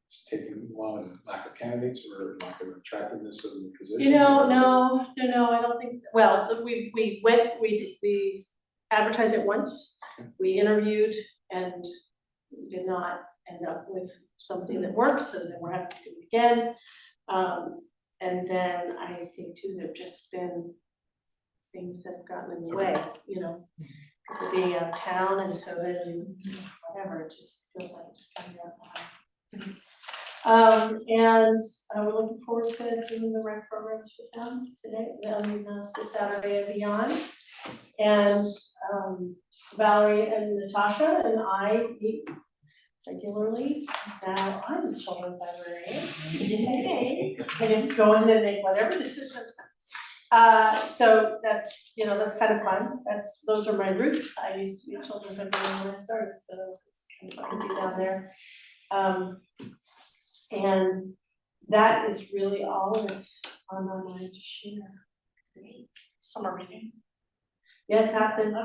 it's taking long and lack of candidates or lack of attractiveness of the position? No, I don't think, well, we advertised it once, we interviewed and we did not end up with something that works, so then we're having to do it again. And then I think too, there've just been things that have gotten in the way, you know, being out of town and so then whatever, it just feels like it just can't be out behind. And we're looking forward to doing the rec programs with them today, this Saturday and beyond. And Valerie and Natasha and I meet regularly, because now I'm the children's librarian. Yay! I get to go in and make whatever decisions. So that's, you know, that's kind of fun. Those are my roots. I used to be a children's librarian when I started, so it's kind of fun to be down there. And that is really all that's on my mind to share. Great. Summer reading. Yeah, it's happened.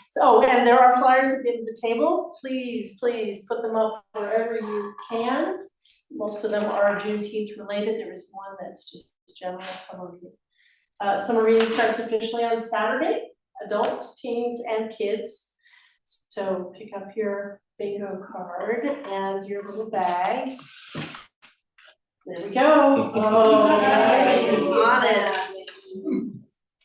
So, and there are flyers at the end of the table. Please put them up wherever you can. Most of them are Juneteenth related. There is one that's just general summer reading. Summer reading starts officially on Saturday, adults, teens, and kids. So pick up your bingo card and your little bag. There we go. Oh, everybody is on it.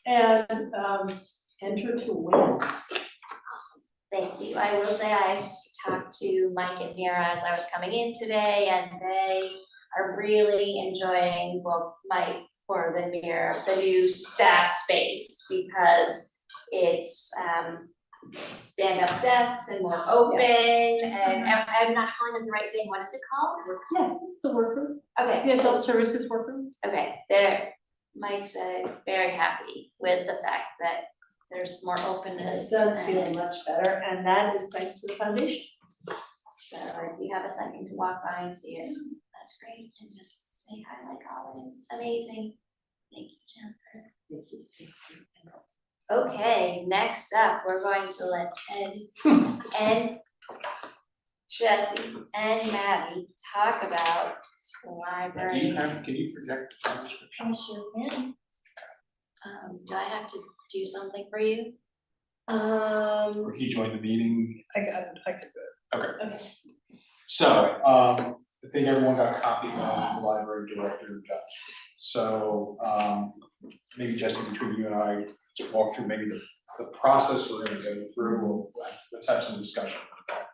And enter to win. Awesome, thank you. I will say I talked to Mike and Mira as I was coming in today, and they are really enjoying, well, Mike or the Mira, the new staff space, because it's stand-up desks and more open, and I'm not calling it the right thing. What is it called? Yeah, it's the workroom. Okay. The adult services workroom. Okay, Mike's very happy with the fact that there's more openness. It does feel and much better, and that is thanks to the foundation. so if you have a second to walk by and see it, that's great, and just say hi like always. Amazing. Thank you, Jennifer. Thank you, Stacy. Okay, next up, we're going to let Ted and Jesse and Maddie talk about the library. Can you project the job description? I sure can. Do I have to do something for you? Or he joined the meeting? I could do it. Okay. So, I think everyone got a copy of the library director job description. So, maybe Jesse, between you and I, to walk through maybe the process we're gonna go through, let's have some discussion about that.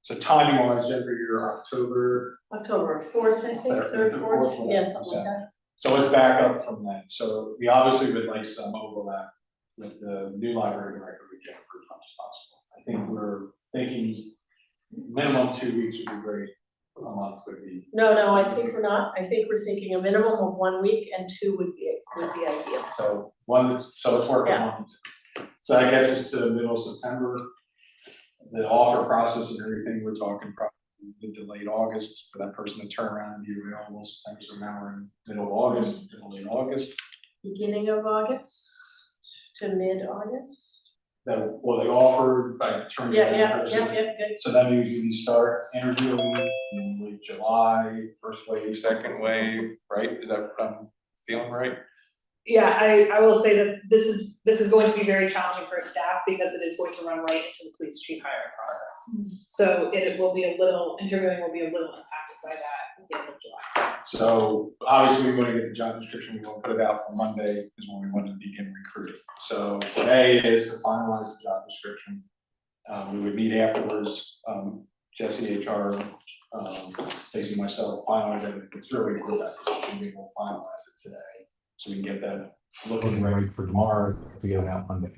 So timing wise, Jennifer, you're October 4th, I think, Third, 3rd, 4th, fourth, yeah, something like that. So let's back up from that. So we obviously would like some overlap with the new library director with Jennifer as much as possible. I think we're thinking minimum 2 weeks would be great. A month would be. No, I think we're not. I think we're thinking a minimum of 1 week and 2 would be ideal. So let's work on 1 and 2. So that gets us to the middle of September. The offer process and everything, we're talking probably mid to late August for that person to turn around and be available. September, so now we're in middle of August, middle late August. Beginning of August to mid-August. They offered by turning. Yeah, good. So that means we start interviewing in late July, first wave, second wave, right? Is that what I'm feeling right? Yeah, I will say that this is going to be very challenging for staff because it is going to run right into the police chief hiring process. So interviewing will be a little impacted by that at the end of July. So obviously we want to get the job description, we want to put it out for Monday is when we want to begin recruiting. So today is to finalize the job description. We would meet afterwards, Jesse, HR, Stacy, myself, finalize everything. It's really good that position, we will finalize it today. So we can get that looking ready for tomorrow to get it out Monday.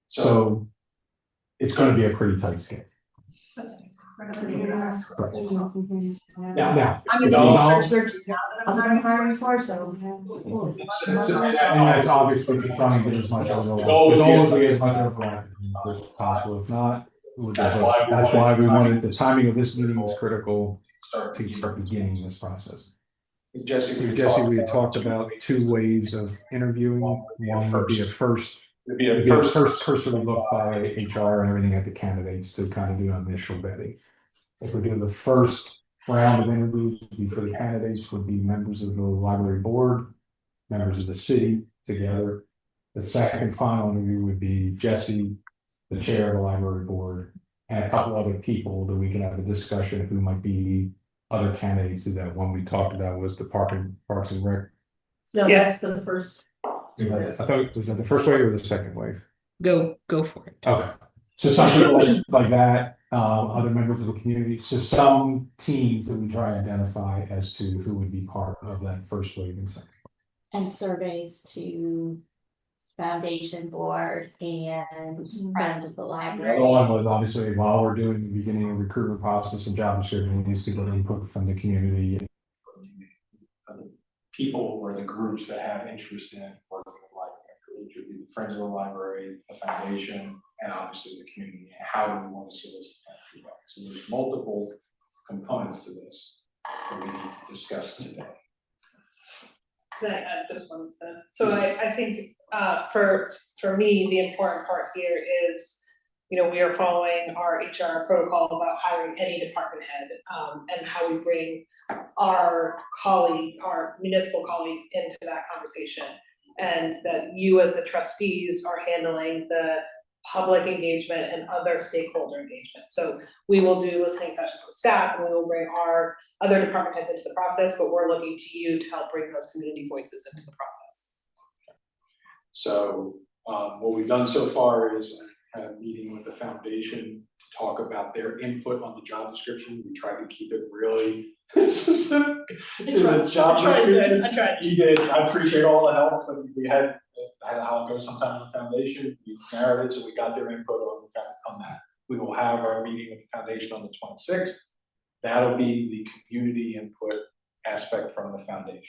So it's going to be a pretty tight schedule. Now, I'm in the search now that I'm hiring for, so. and that's obviously to try and get as much of the goal is to get as much of as possible. If not, that's why we wanted the timing of this meeting was critical to start beginning this process. Jesse, We had talked about 2 waves of interviewing. One would be a first. It'd be It'd a be a first. first cursory look by HR and everything at the candidates to kind of do an initial vetting. If we're doing the first round of interviews, would be for the candidates, would be members of the library board, members of the city together. The second final interview would be Jesse, the chair of the library board, and a couple other people that we can have a discussion who might be other candidates. That one we talked about was the Parks and Rec. No, Yeah. that's the first. I thought, was that the first wave or the second wave? Go for it. Okay, so some people like that, other members of the community, so some teams that we try to identify as to who would be part of that first wave and second. And surveys to foundation board and friends of the The library. other one was obviously while we're doing the beginning of recruitment process and job description, it needs to get input from the community. The people or the groups that have interest in working with library, which would be the Friends of the Library, the foundation, and obviously the community. How do we want to solicit that feedback? So there's multiple components to this that we need to discuss today. Can I add just one sentence? So I think for me, the important part here is, we are following our HR protocol about hiring any department head, and how we bring our municipal colleagues into that conversation. And that you as the trustees are handling the public engagement and other stakeholder engagement. So we will do listening sessions with staff and we will bring our other department heads into the process, but we're looking to you to help bring those community voices into the process. So what we've done so far is had a meeting with the foundation to talk about their input on the job description. We tried to keep it really specific to the job description. I tried. You did. I appreciate all the help, but we had I'll go sometime in the foundation. We narrowed it, so we got their input on that. We will have our meeting with the foundation on the 26th. That'll be the community input aspect from the foundation.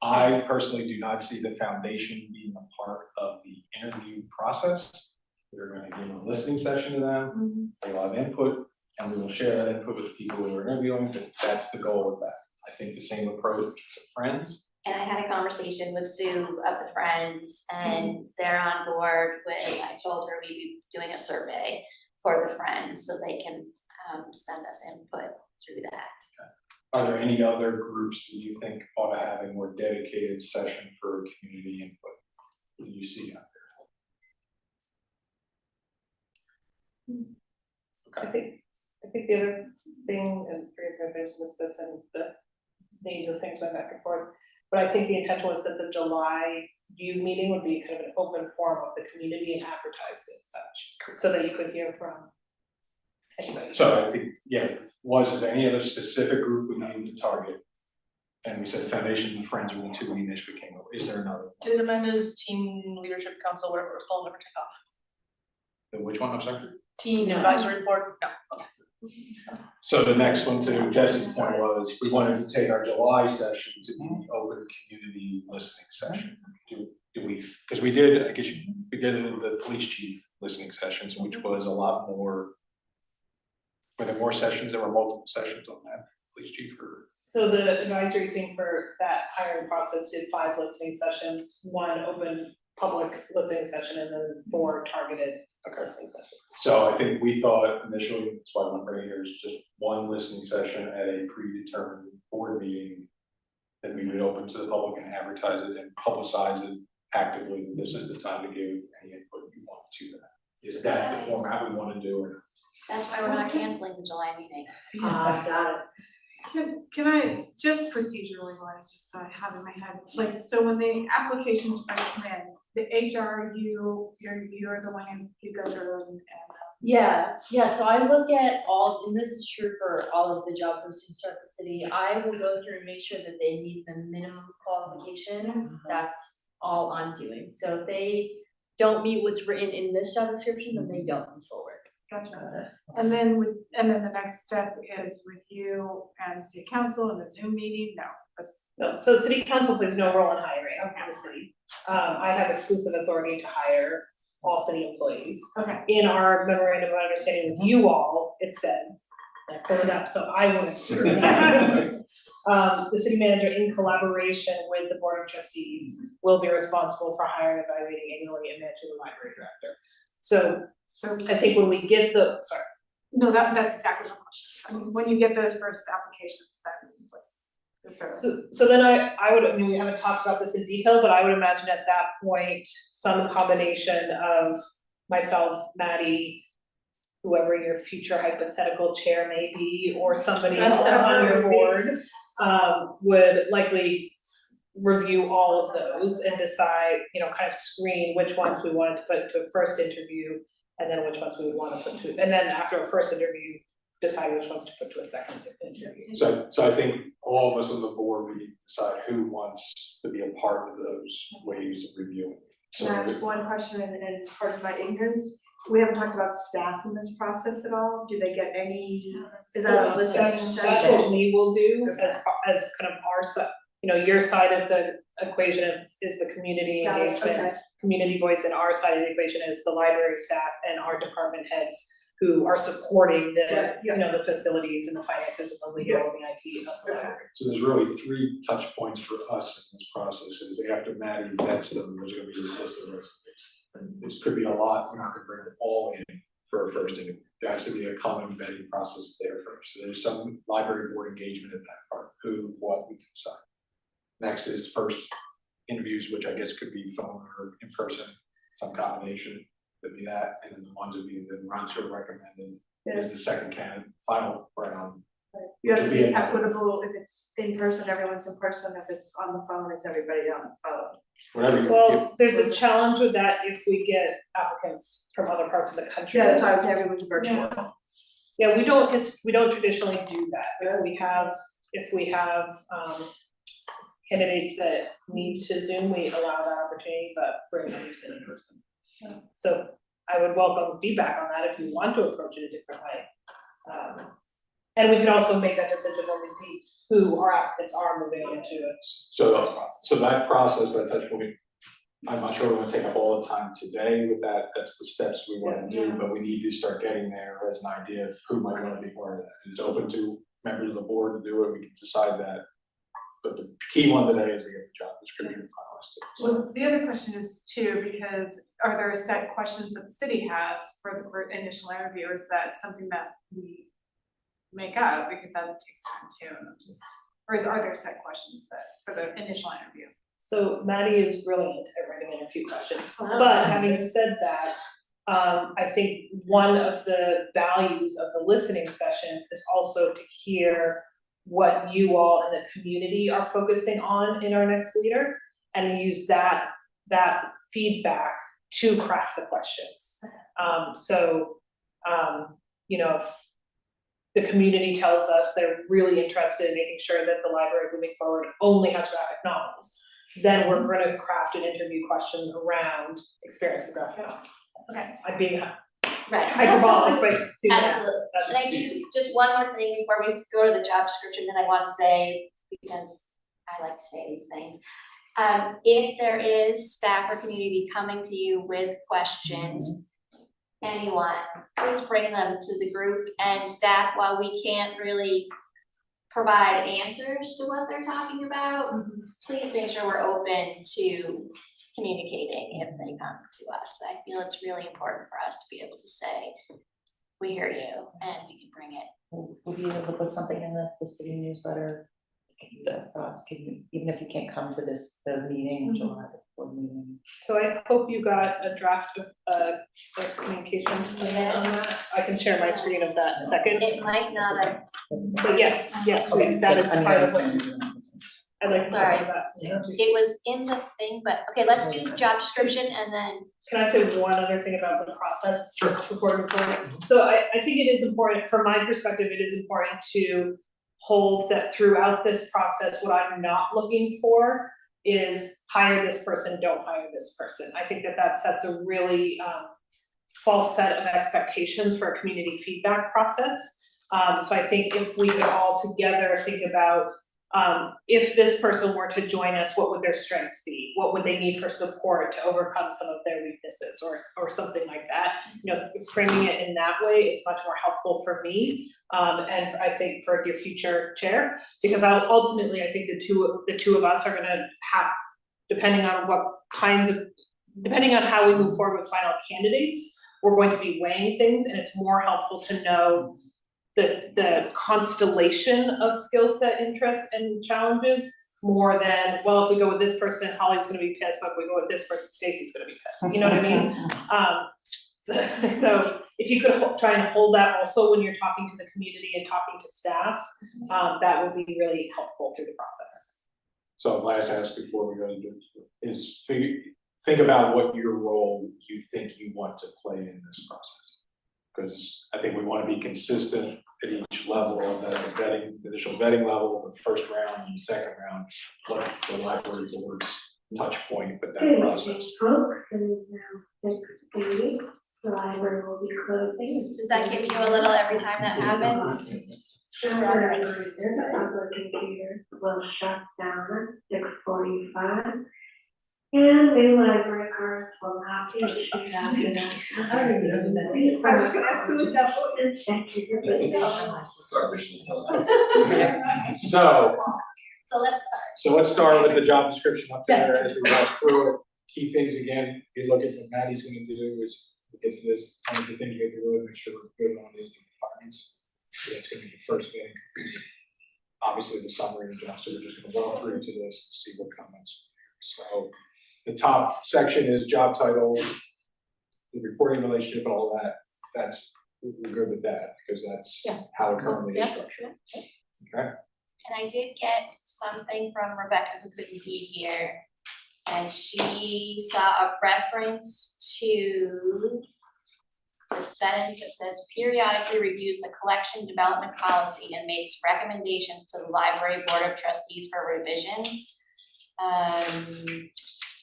I personally do not see the foundation being a part of the interview process. We're going to give a listening session to them. They will have input, and we will share that input with the people who are interviewing. That's the goal of that. I think the same approach to Friends. And I had a conversation with Sue of the Friends, and they're on board with, I told her we'd be doing a survey for the Friends so they can send us input through that. Are there any other groups that you think ought to have a more dedicated session for community input that you see out there? Okay. I think the other thing, and forgive me if I just missed this and the names of things went back and forth, but I think the intention was that the July U meeting would be kind of an open forum of the community and advertised as such, so that you could hear from anybody. So I think, was there any other specific group we needed to target? And we said Foundation and Friends were the two we initially came up with. Is there another one? Did Amanda's team leadership council, whatever it's called, never take off? Which one, I'm sorry? Team advisory board? No, okay. So the next one, to Jesse's point, was we wanted to take our July session to be the open community listening session. Do we, because we did, I guess we did it in the police chief listening sessions, which was a lot more. Were there more sessions? There were multiple sessions on that, police chief, or? So the advisory team for that hiring process did 5 listening sessions, 1 open public listening session, and then 4 targeted listening sessions. So I think we thought initially, that's why I'm bringing here, is just 1 listening session at a predetermined board meeting that we would open to the public and advertise it and publicize it actively. This is the time to give any input you want to that. Is that the format we want to do, or not? That's why we're not canceling the July meeting. Got it. Can I, just procedurally wise, just so I have in my head, like, so when the applications first come in, the HR, you're the one you go through and Yeah, so I look at all, and this is true for all of the job postings throughout the city, I will go through and make sure that they meet the minimum qualifications, that's all I'm doing. So if they don't meet what's written in this job description, then they don't move forward. Gotcha. And then the next step is with you and city council and the Zoom meeting? No, so city council plays no role in hiring in the city. I have exclusive authority to hire all city employees. Okay. In our memorandum of understanding with you all, it says I pulled it up, so I will answer. The city manager, in collaboration with the board of trustees, will be responsible for hiring, evaluating annually, and managing the library director. So So, I think when we get sorry. no, that's exactly my question. I mean, when you get those first applications, then what's, is there? So then I would, I mean, we haven't talked about this in detail, but I would imagine at that point, some combination of myself, Maddie, whoever your future hypothetical chair may be, or somebody else on your board, would likely review all of those and decide, you know, kind of screen which ones we wanted to put to a first interview, and then which ones we would want to put to, and then after a first interview, decide which ones to put to a second interview. So I think all of us on the board, we need to decide who wants to be a part of those ways of reviewing. So Can I have one question and part of my ignorance? We haven't talked about staff in this process at all. Do they get any, is that a listening That's session? what we will do as kind of our side, you know, your side of the equation is the community Got it, engagement, okay. community voice, and our side of the equation is the library staff and our department heads who are supporting the, Right, yeah. you know, the facilities and the finances and the legal and the IT of the library. So there's really 3 touch points for us in this process, is after Maddie vets them, there's gonna be a list of resumes. And this could be a lot, we're not gonna bring them all in for a first interview. There has to be a common vetting process there first. So there's some library board engagement at that part, who, what, we can decide. Next is first interviews, which I guess could be phone or in person, some combination, could be that, and then the ones would be the Rancho recommended is the second candidate, final round. You have to be Which would be equitable. If it's in person, everyone's in person. If it's on the phone, it's everybody on the phone. Whatever you. Well, there's a challenge with that if we get applicants from other parts of the country. Yeah, that's why I would say everyone's virtual. Yeah, we don't traditionally do that. If we have candidates that need to Zoom, we allow that opportunity, but bring others in person. So I would welcome feedback on that if you want to approach it a different way. And we can also make that decision when we see who our applicants are moving into it. So that process, that touch point, I'm not sure we want to take up all the time today with that, that's the steps we want to do, but we need to start getting there as an idea of who might want to be part of that. It's open to members of the board to do it, we can decide that. But the key one today is to get the job description finalized too. So Well, the other question is too, because are there set questions that the city has for the initial interview, or is that something that we make up, because that takes time too, and just, or are there set questions that, for the initial interview? So Maddie is brilliant at writing interview questions, Oh, but that's having good. said that, I think one of the values of the listening sessions is also to hear what you all in the community are focusing on in our next leader, and use that feedback to craft the questions. You know, if the community tells us they're really interested in making sure that the library moving forward only has graphic novels, then we're gonna craft an interview question around experience with graphic novels. Okay. I'm being Right. hyperbolic, but see that. Absolutely. That's- And I do, just one more thing before we go to the job description that I want to say, because I like to say these things. If there is staff or community coming to you with questions, anyone, please bring them to the group, and staff, while we can't really provide answers to what they're talking about, please make sure we're open to communicating if they come to us. I feel it's really important for us to be able to say, we hear you and we can bring it. We'll be able to put something in the city newsletter, the thoughts, even if you can't come to the meeting, July, the board meeting. So I hope you got a draft of the communications plan on that. Yes. I can share my screen of that second, It might not have, but yes, Okay, that is I mean, part of I what understand. I'd like to Sorry. talk about. it was in the thing, but, okay, let's do job description and then, Can I say one other thing about the process? Sure. Before we go forward? So I think it is important, from my perspective, it is important to hold that throughout this process, what I'm not looking for is hire this person, don't hire this person. I think that sets a really false set of expectations for a community feedback process. So I think if we could all together think about if this person were to join us, what would their strengths be? What would they need for support to overcome some of their weaknesses or something like that? You know, framing it in that way is much more helpful for me, and I think for your future chair, because ultimately, I think the two of us are gonna have, depending on how we move forward with final candidates, we're going to be weighing things, and it's more helpful to know the constellation of skill set, interests, and challenges more than, well, if we go with this person, Holly's gonna be pissed, but if we go with this person, Stacy's gonna be pissed, you know what I mean? So if you could try and hold that also when you're talking to the community and talking to staff, that would be really helpful through the process. So last ask before we go into is think about what your role you think you want to play in this process. Because I think we want to be consistent at each level of the initial vetting level, the first round and the second round, what the library board's touch point with that process. The library will be closing. Does that give you a little every time that happens? The computer will shut down at 6:45. And the library cards will not be issued after that. I was just gonna ask, who is that for? So let's start with the job description up there as we walk through it. Key things again, if you look at what Maddie's gonna do is we'll get to this, one of the things we have to really make sure we're good on is the requirements. So that's gonna be the first thing. Obviously the summary of the job, so we're just gonna walk through to this and see what comments. So the top section is job title, the reporting relationship, all that. That's, we're good with that because that's how it currently is structured. Okay. And I did get something from Rebecca who couldn't be here. And she saw a reference to the sentence that says periodically reviews the collection development policy and makes recommendations to the library board of trustees for revisions.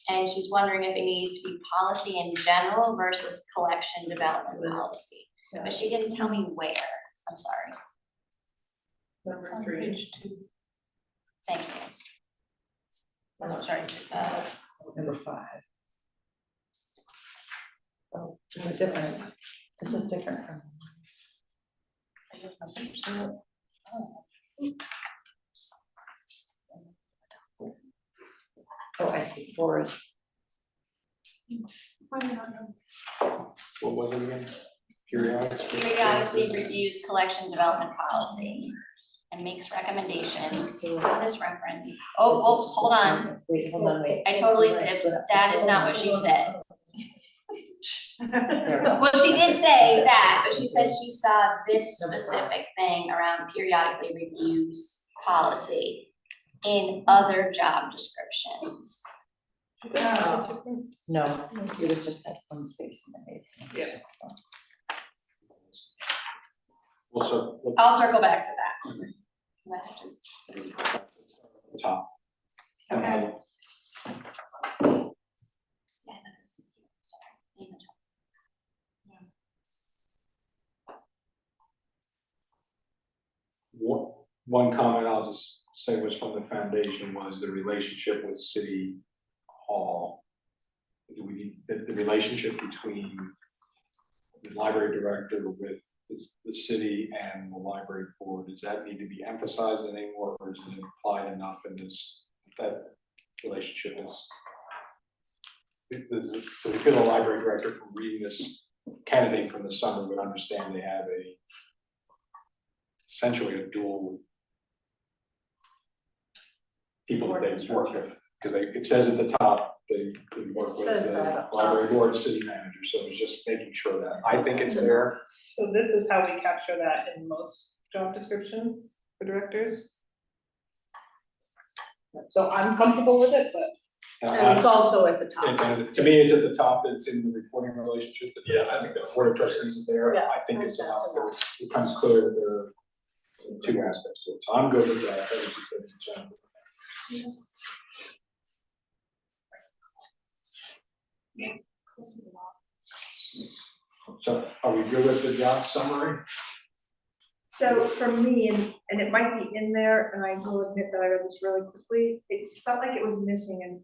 And she's wondering if it needs to be policy in general versus collection development policy. But she didn't tell me where, I'm sorry. Number 3. Page 2. Thank you. Oh, sorry, it's Number 5. Oh, this is different. This is different from. Oh, I see, 4 is. What was it again? Periodically reviews collection development policy and makes recommendations. Saw this reference. Oh, hold on. Wait, hold on, wait. I totally, that is not what she said. Well, she did say that, but she said she saw this specific thing around periodically reviews policy in other job descriptions. No, it was just that one space in the Yeah. I'll circle back to that. Top. Okay. One comment I'll just say was from the foundation was the relationship with City Hall. Do we need the relationship between the library director with the city and the library board, does that need to be emphasized anymore, or is it implied enough in this, that relationship is? Does we feel the library director from reading this candidate from the summer would understand they have essentially a dual people that they work with, because it says at the top, they work with the library board, city manager, so it's just making sure that, I think it's there. So this is how we capture that in most job descriptions for directors. So I'm comfortable with it, but. And it's also at the top. To me, it's at the top, it's in the reporting relationship. Yeah, I think that's Board of trustees is there, Yeah, I think it's enough, it becomes clear that there are two aspects to it, so I'm good with that, that was just a concern. So are we good with the job summary? So for me, and it might be in there, and I will admit that I read this really quickly, it felt like it was missing, and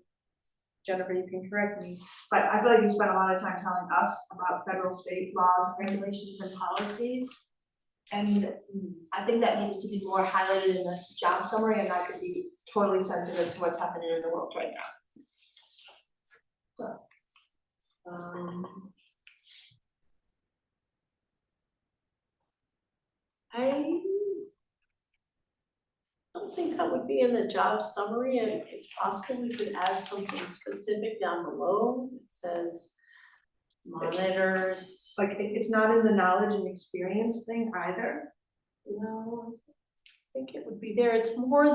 Jennifer, you can correct me, but I feel like you spent a lot of time telling us about federal, state laws, regulations, and policies. And I think that needed to be more highlighted in the job summary, and I could be totally sensitive to what's happening in the world right now. I don't think that would be in the job summary, and it's possible we could add something specific down below that says monitors. Like, it's not in the knowledge and experience thing either. No, I think it would be there. It's more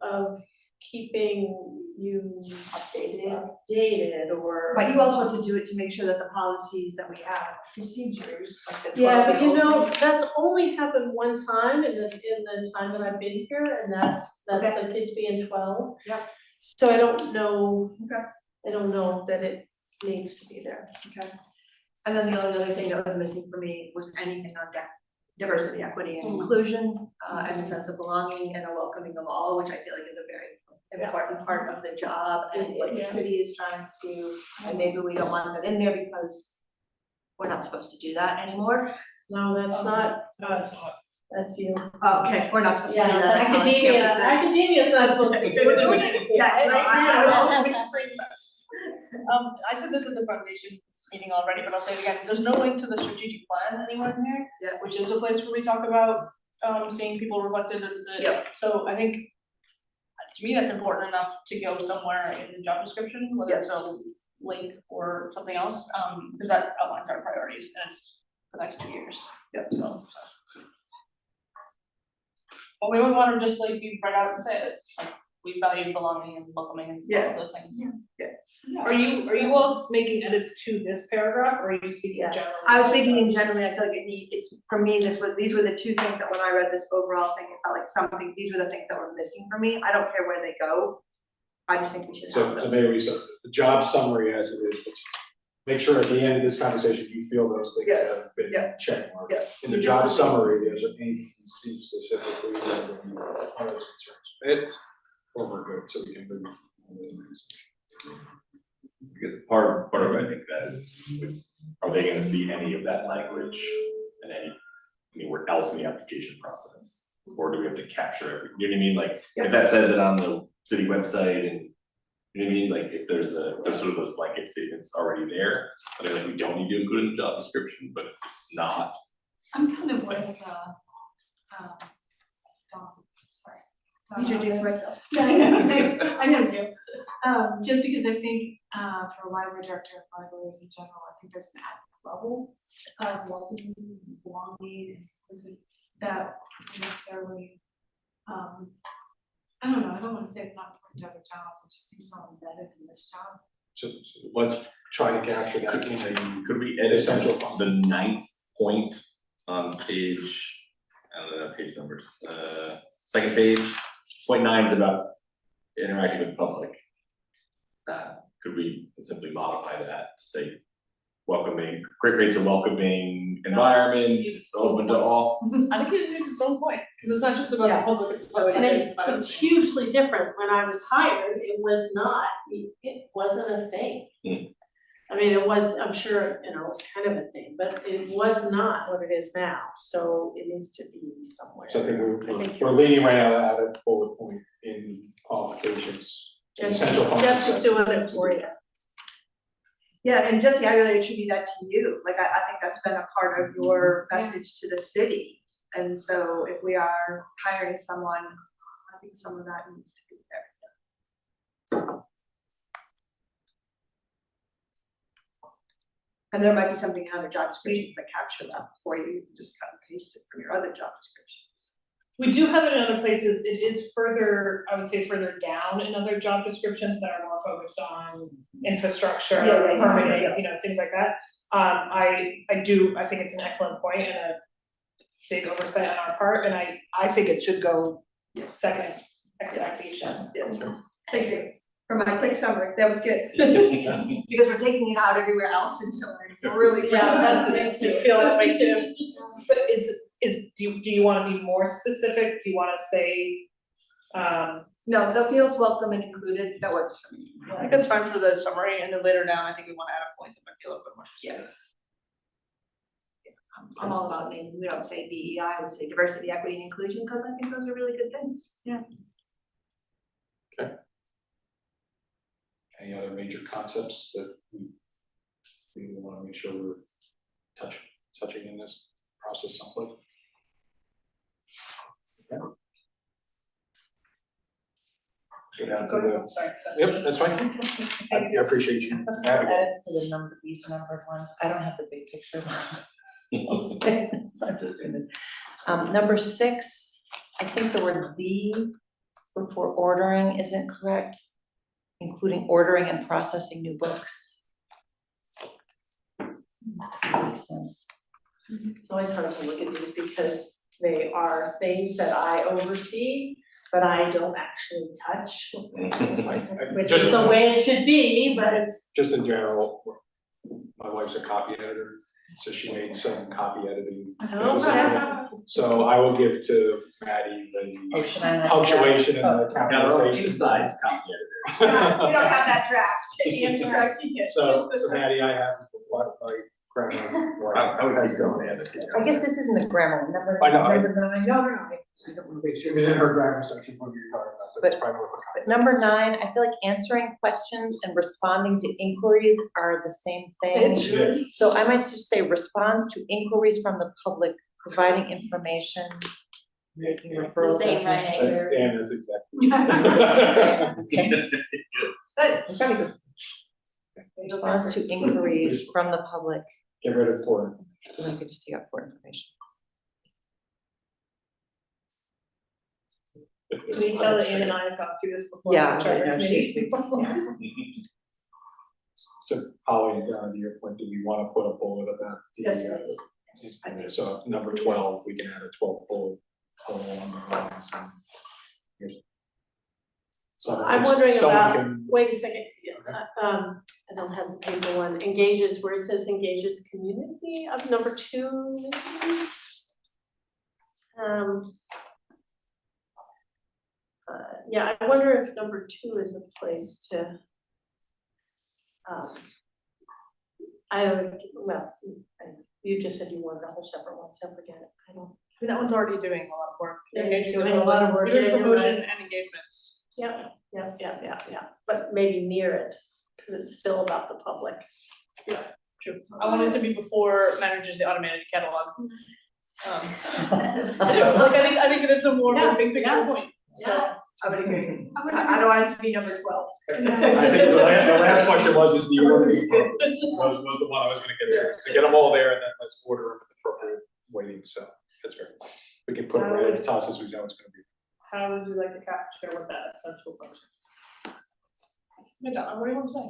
of keeping you updated or. But you also have to do it to make sure that the policies that we have, procedures, like the. Yeah, but you 12-year-old know, thing. that's only happened one time in the time that I've been here, and that's the kids being 12. Yep. So I don't know. Okay. I don't know that it needs to be there. Okay. And then the only other thing that was missing for me was anything on diversity, equity, and inclusion, and a sense of belonging and a welcoming of all, which I feel like is a very important part of the job and what the city is trying to do. And maybe we don't want that in there because we're not supposed to do that anymore. No, that's not us. That's you. Oh, okay, we're not supposed to do that. on college campuses. Academia is not supposed to do We're it. doing it. Yeah, so I said this at the foundation meeting already, but I'll say it again, there's no link to the strategic plan anywhere in here. Yeah. Which is a place where we talk about, seeing people reflected in the. Yep. So I think, to me, that's important enough to go somewhere in the job description, whether it's a link or something else, because that outlines our priorities, and it's the next 2 years. Yep. So. But we don't want to just like be right out and say it, like, we value belonging and welcoming and all of those things. Are you all making edits to this paragraph, or are you speaking in general? I was speaking in generally, I feel like it's, for me, these were the two things that when I read this overall thing, it felt like something, these were the things that were missing for me. I don't care where they go. I just think we should have So them. maybe we said, the job summary as it is, let's make sure at the end of this conversation, you feel those things Yes. have been checked marked. Yes. In the job summary, there's an A, B, C specifically, whether all those concerns fit, or we're good, so we can move. Because part of it, I think that is, are they gonna see any of that language in anywhere else in the application process? Or do we have to capture every, you know what I mean, like, if that says it on the city website and, you know what I mean, like, if there's sort of those blanket statements already there, but like, we don't need to include in the job description, but if it's not. I'm kind of with, sorry. Introduce myself. Yeah, I know, thanks, I know you. Just because I think, for a library director, libraries in general, I think there's an added level of welcoming, belonging, that isn't necessarily, I don't know, I don't wanna say it's not important to other jobs, it just seems so embedded in this job. So let's try to capture that in a. Could we edit Essential the 9th point on page, I don't know, page numbers, second page, point 9 is about interacting with the public. Could we simply modify that to say welcoming, creates a welcoming environment, it's open to all? I think it is its own point, because it's not just about the public, it's about. And it's hugely different. When I was hired, it wasn't a thing. I mean, it was, I'm sure, you know, it was kind of a thing, but it was not what it is now, so it needs to be somewhere. So I think we're leaning right out at a bullet point in qualifications. Just doing it for you. Yeah, and Jesse, I really attribute that to you. Like, I think that's been a part of your message to the city. And so if we are hiring someone, I think some of that needs to be there. And there might be something in other job descriptions that capture that before you just cut and paste it from your other job descriptions. We do have it in other places, it is further, I would say further down in other job descriptions that are more focused on infrastructure, permitting, you know, things like that. I think it's an excellent point and a big oversight on our part, and I think it should go second expectation. Thank you for my quick summary, that was good. Because we're taking it out everywhere else, and so we're really. Yeah, that makes me feel that way too. But do you wanna be more specific? Do you wanna say, No, the feels welcome and included, that works for me. I think that's fine for the summary, and then later down, I think we wanna add a point that might be a little bit more specific. I'm all about naming, we don't say DEI, I would say diversity, equity, and inclusion, because I think those are really good things, yeah. Any other major concepts that we wanna make sure we're touching in this process someplace? Okay. Go down to the, sorry. yep, that's fine. I appreciate you having it. Edits to these numbered ones, I don't have the big picture one. So I'm just doing it. Number 6, I think the word "the" before ordering isn't correct, including ordering and processing new books. Makes sense. It's always hard to look at these because they are things that I oversee, but I don't actually touch. Which is the way it should be, but it's. Just in general, my wife's a copy editor, so she made some copy editing. So I will give to Maddie the punctuation and the capitalization. Inside copy editor. We don't have that draft, Ian's correcting it. So Maddie, I have what my grammar. I would just go ahead. I guess this isn't the grammar, number I know, number 9, no, I don't remember. It was in her grammar section when you were talking about, but it's probably worth a copy. But number 9, I feel like answering questions and responding to inquiries are the same thing. So I might just say responds to inquiries from the public, providing information, making referrals. The same writing. And that's exactly. Response to inquiries from the public. Get rid of for. I could just take out for information. Can you tell that Ian and I have gone through this before? Yeah, the charter I know, committee? So Holly, to your point, do we wanna put a bullet about Yes, DEI? please. I think So number 12, we can add a 12th bullet along the lines and here's. I'm wondering someone about, can- wait a second, Okay. I don't have the paper one, engages, where it says engages community of number 2. Yeah, I wonder if number 2 is a place to. I don't, well, you just said you wanted a whole separate one, so forget it, I don't. That one's already doing a lot of work. It is Engaging with doing a lot of work, doing yeah, you're promotion right. and engagements. Yeah, but maybe near it, because it's still about the public. True. I want it to be before manages the automated catalog. I think that it's a more of a big picture point, so. I would agree. I don't want it to be number 12. I think the last question is the ordering part, was the one I was gonna get to, so get them all there and then let's order them in appropriate weighting, so that's fair. We can put it right at the top since we know it's gonna be. How would you like to capture what that essential function is? Madonna, what do you want to say?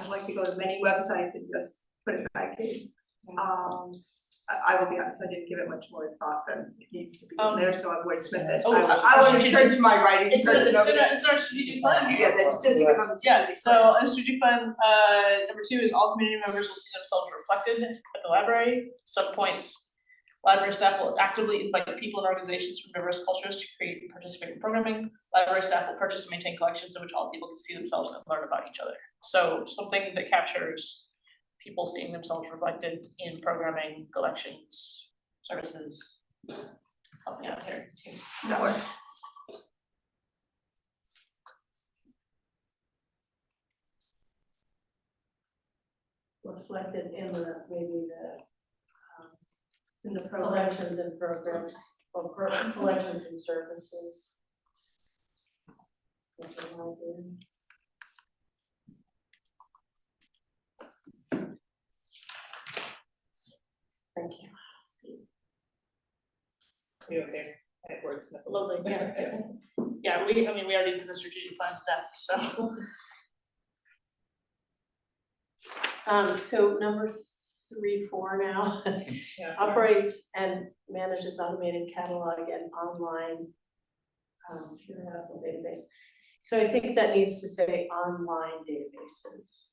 I'd like to go to many websites and just put it back in. I will be honest, I didn't give it much more thought than it needs to be in there, so I wordsmith it. I will return to my writing. It's our strategic plan. Yeah, that's just think about the Yeah, strategic so in strategic plan, number 2 is all community members will see themselves reflected at the library. Subpoints, library staff will actively invite people and organizations from diverse cultures to create and participate in programming. Library staff will purchase and maintain collections in which all people can see themselves and learn about each other. So something that captures people seeing themselves reflected in programming, collections, services, helping out here too. That works. Reflected in the, maybe In the program. collections and programs, or collections and services. Thank you. You okay? At wordsmith. Lovely, yeah. Yeah, we already did the strategic plan for that, so. So number 3, 4 now, Yes. operates and manages automated catalog and online database. So I think that needs to say online databases.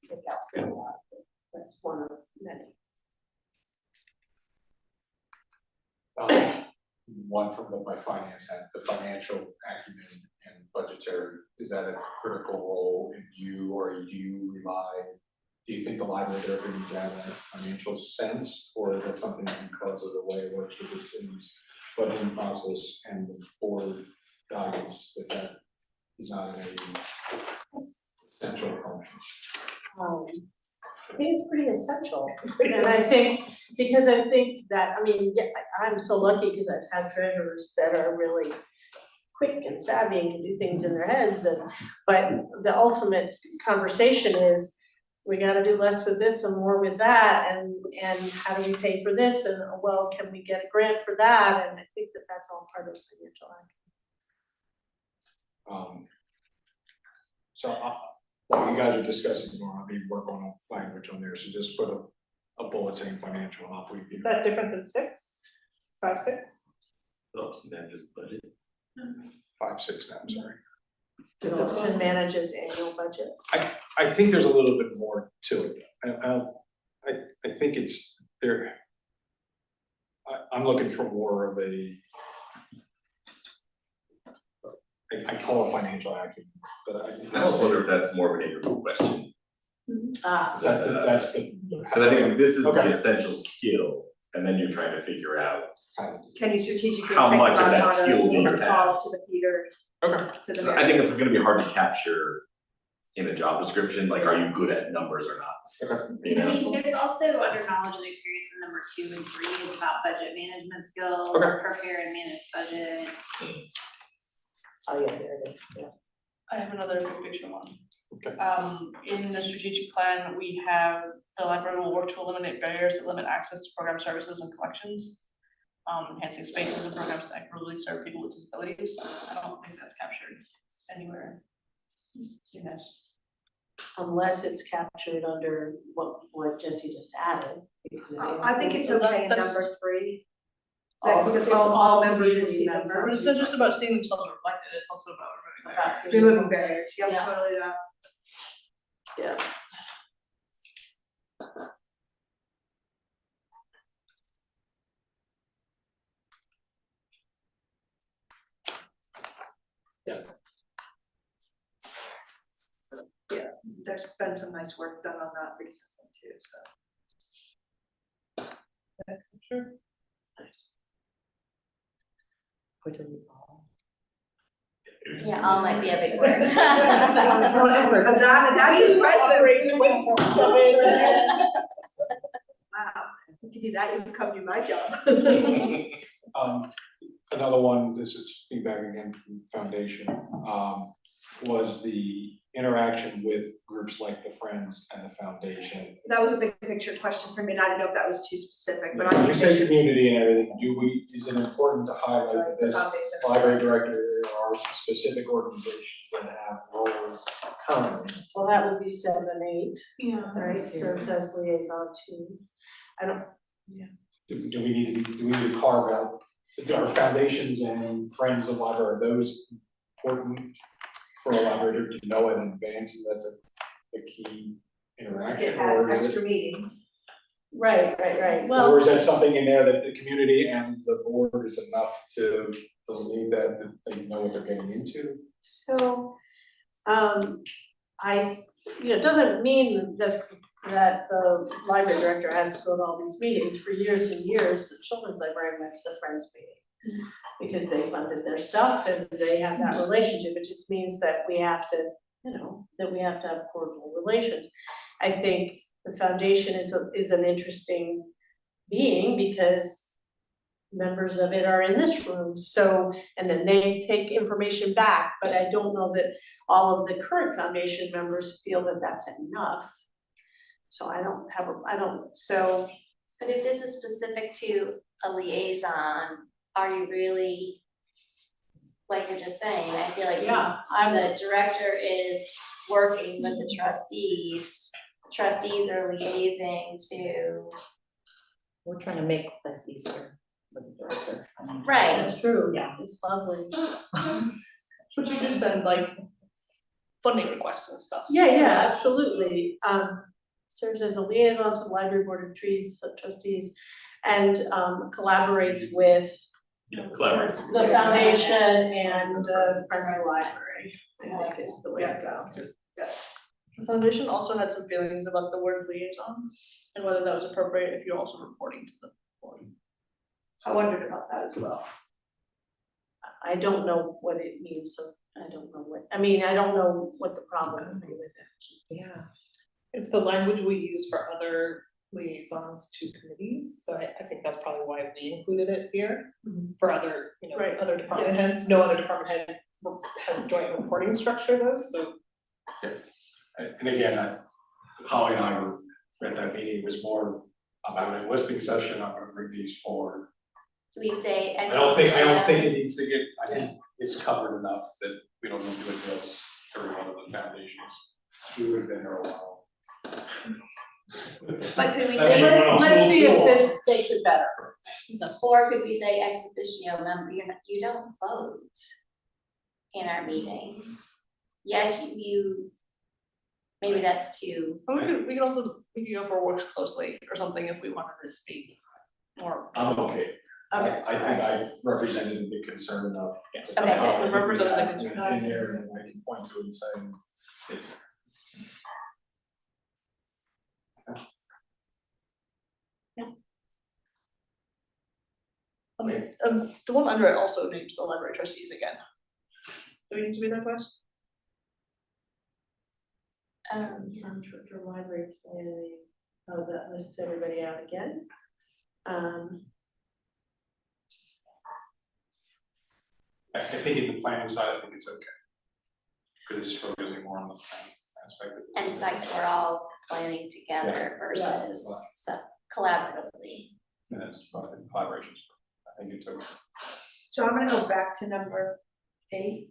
Take out a lot, that's one of many. One from my finance and the financial acumen and budgetary, is that a critical role in you, or do you think the library director needs to have a financial sense, or is that something that because of the way it works with the city's budgeting process and the board guidance, that is not an essential function? I think it's pretty essential, and I think, because I think that, I mean, yeah, I'm so lucky because I've had treasurers that are really quick and savvy and can do things in their heads, but the ultimate conversation is, we gotta do less with this and more with that, and how do we pay for this, and well, can we get a grant for that, and I think that that's all part of financial acumen. While you guys are discussing more, I'll be working on a language on there, so just put a bullet saying financial, and I'll put Is that different than 6? 5, 6? Phillips manages budget. 5, 6 now, I'm sorry. Burlington manages annual budget. I think there's a little bit more to it. I think it's there. I'm looking for more of I call it financial acumen, but I almost wonder if that's more of an interview question. that's the. Cause I think this is the Okay. essential skill, and then you're trying to figure out, Can you strategically How think much of about that how to skill do you make have? calls to the Peter, Okay. to the I think it's gonna be hard to capture in a job description, like, are you good at numbers or not? You I know? mean, there's also under knowledge and experience in number 2 and 3 is about budget management skills, Okay. prepare and manage budget. Oh, yeah, there it is, yeah. I have another big picture one. Okay. In the strategic plan, we have the library will work to eliminate barriers that limit access to program services and collections. Enhancing spaces and programs to equitably serve people with disabilities. I don't think that's captured anywhere in this. Unless it's captured under what Jesse just added. I think it's okay in number 3. All- Because it's all all members will community see members. But it's not just about seeing themselves reflected, it's also about removing barriers, yep, Yeah. totally that. Yeah. Yeah, there's been some nice work done on that recently too, so. Sure. Nice. Yeah, all might be a big word. Because that's impressive. Wow, if you do that, you become do my job. Another one, this is feedback again from Foundation, was the interaction with groups like the Friends and the Foundation. That was a big picture question for me, and I didn't know if that was too specific, but I When think you say community and everything, is it important to highlight that the this foundation. library director, there are some specific organizations that have roles currently? Well, that would be 7, 8, Yeah. right, serves as liaison to, I don't, Do we need to carve out, are foundations and Friends of Library, are those important for a library to know in advance, and that's a key interaction? It has or is extra meetings. right, well. Or is that something in there that the community and the board is enough to believe that they know what they're getting into? So, it doesn't mean that the library director has to go to all these meetings. For years and years, the children's library went to the Friends meeting. Because they funded their stuff and they have that relationship, it just means that we have to, that we have to have cordial relations. I think the foundation is an interesting being because members of it are in this room, so, and then they take information back, but I don't know that all of the current foundation members feel that that's enough. So But if this is specific to a liaison, are you really, like you're just saying, I feel like the director is working with the trustees are liaising to. We're trying to make life easier with the director. Right. That's true, yeah, it's lovely. But you just said like funding requests and stuff. Yeah, absolutely. Serves as a liaison to the library board of trustees. and collaborates with Collaborate. the foundation and the Friends of the Library, I think is the way to go. The foundation also had some feelings about the word liaison and whether that was appropriate if you're also reporting to the board. I wondered about that as well. I don't know what it means, so I don't know what, I mean, I don't know what the problem would be with it. Yeah. It's the language we use for other liaisons to committees, so I think that's probably why we included it here. For other, you know, Right. other department heads, no other department head has a joint reporting structure though, so. And again, Holly and I were at that meeting, it was more about a listening session, I'm gonna bring these forward. Do we say I ex don't think officio? it needs to get, I think it's covered enough that we don't need to address every one of the foundations. We would have been there a while. But could we That say, way we went a Let's see little if too this makes it better. or could we say ex officio member, you don't vote in our meetings? Yes, you, maybe that's too, And we could go for works closely or something if we wanted it to be more. I'm okay. Okay. I think I've represented the concern enough. Yes. Okay, I've represented the concern. It's in there and I can point to it and say, it's. The one under it also names the library trustees again. Do we need to be there twice? For library planning, oh, that lists everybody out again. I think in the planning side, I think it's okay. Because it's focusing more on the planning aspect of it. and like we're all planning together versus collaboratively. And that's probably collaborations, I think it's okay. So I'm gonna go back to number 8.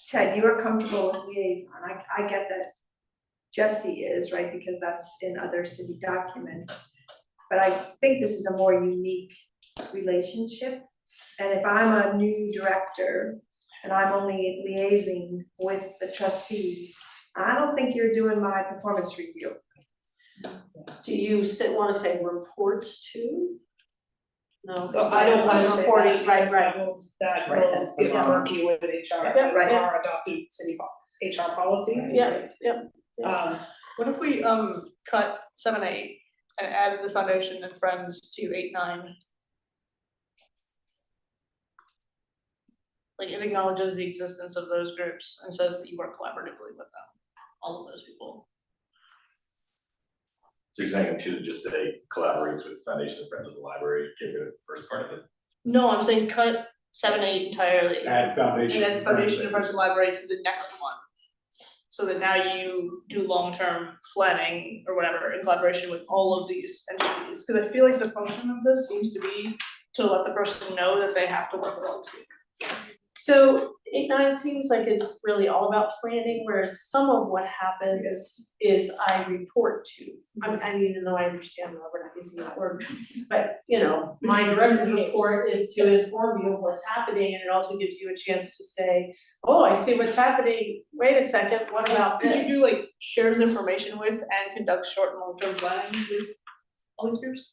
Ted, you are comfortable with liaison. I get that Jesse is, right, because that's in other city documents. But I think this is a more unique relationship. And if I'm a new director and I'm only liaising with the trustees, I don't think you're doing my performance review. Do you wanna say reports to? No. So I don't wanna say reporting, that, right, because right. that Right, will that's get the- murky with HR, Yeah, that's right. our adopted city HR policies. Yeah, What if we cut 7, 8 and added the foundation and friends to 8, 9? Like it acknowledges the existence of those groups and says that you work collaboratively with them, all of those people. So you're saying we should just say collaborates with Foundation and Friends of the Library, get rid of the first part of it? No, I'm saying cut 7, 8 entirely. Add foundation. And then foundation and friends of the library to the next one. So that now you do long-term planning or whatever in collaboration with all of these entities. Cause I feel like the function of this seems to be to let the person know that they have to work well together. so 8, 9 seems like it's really all about planning, whereas some of what happens is I report to. I mean, even though I understand why we're not using that word, but you know, my director's report is to inform you of what's happening, and it also gives you a chance to say, oh, I see what's happening, wait a second, what about this? Could you do like shares information with and conduct short and long-term planning with all these groups?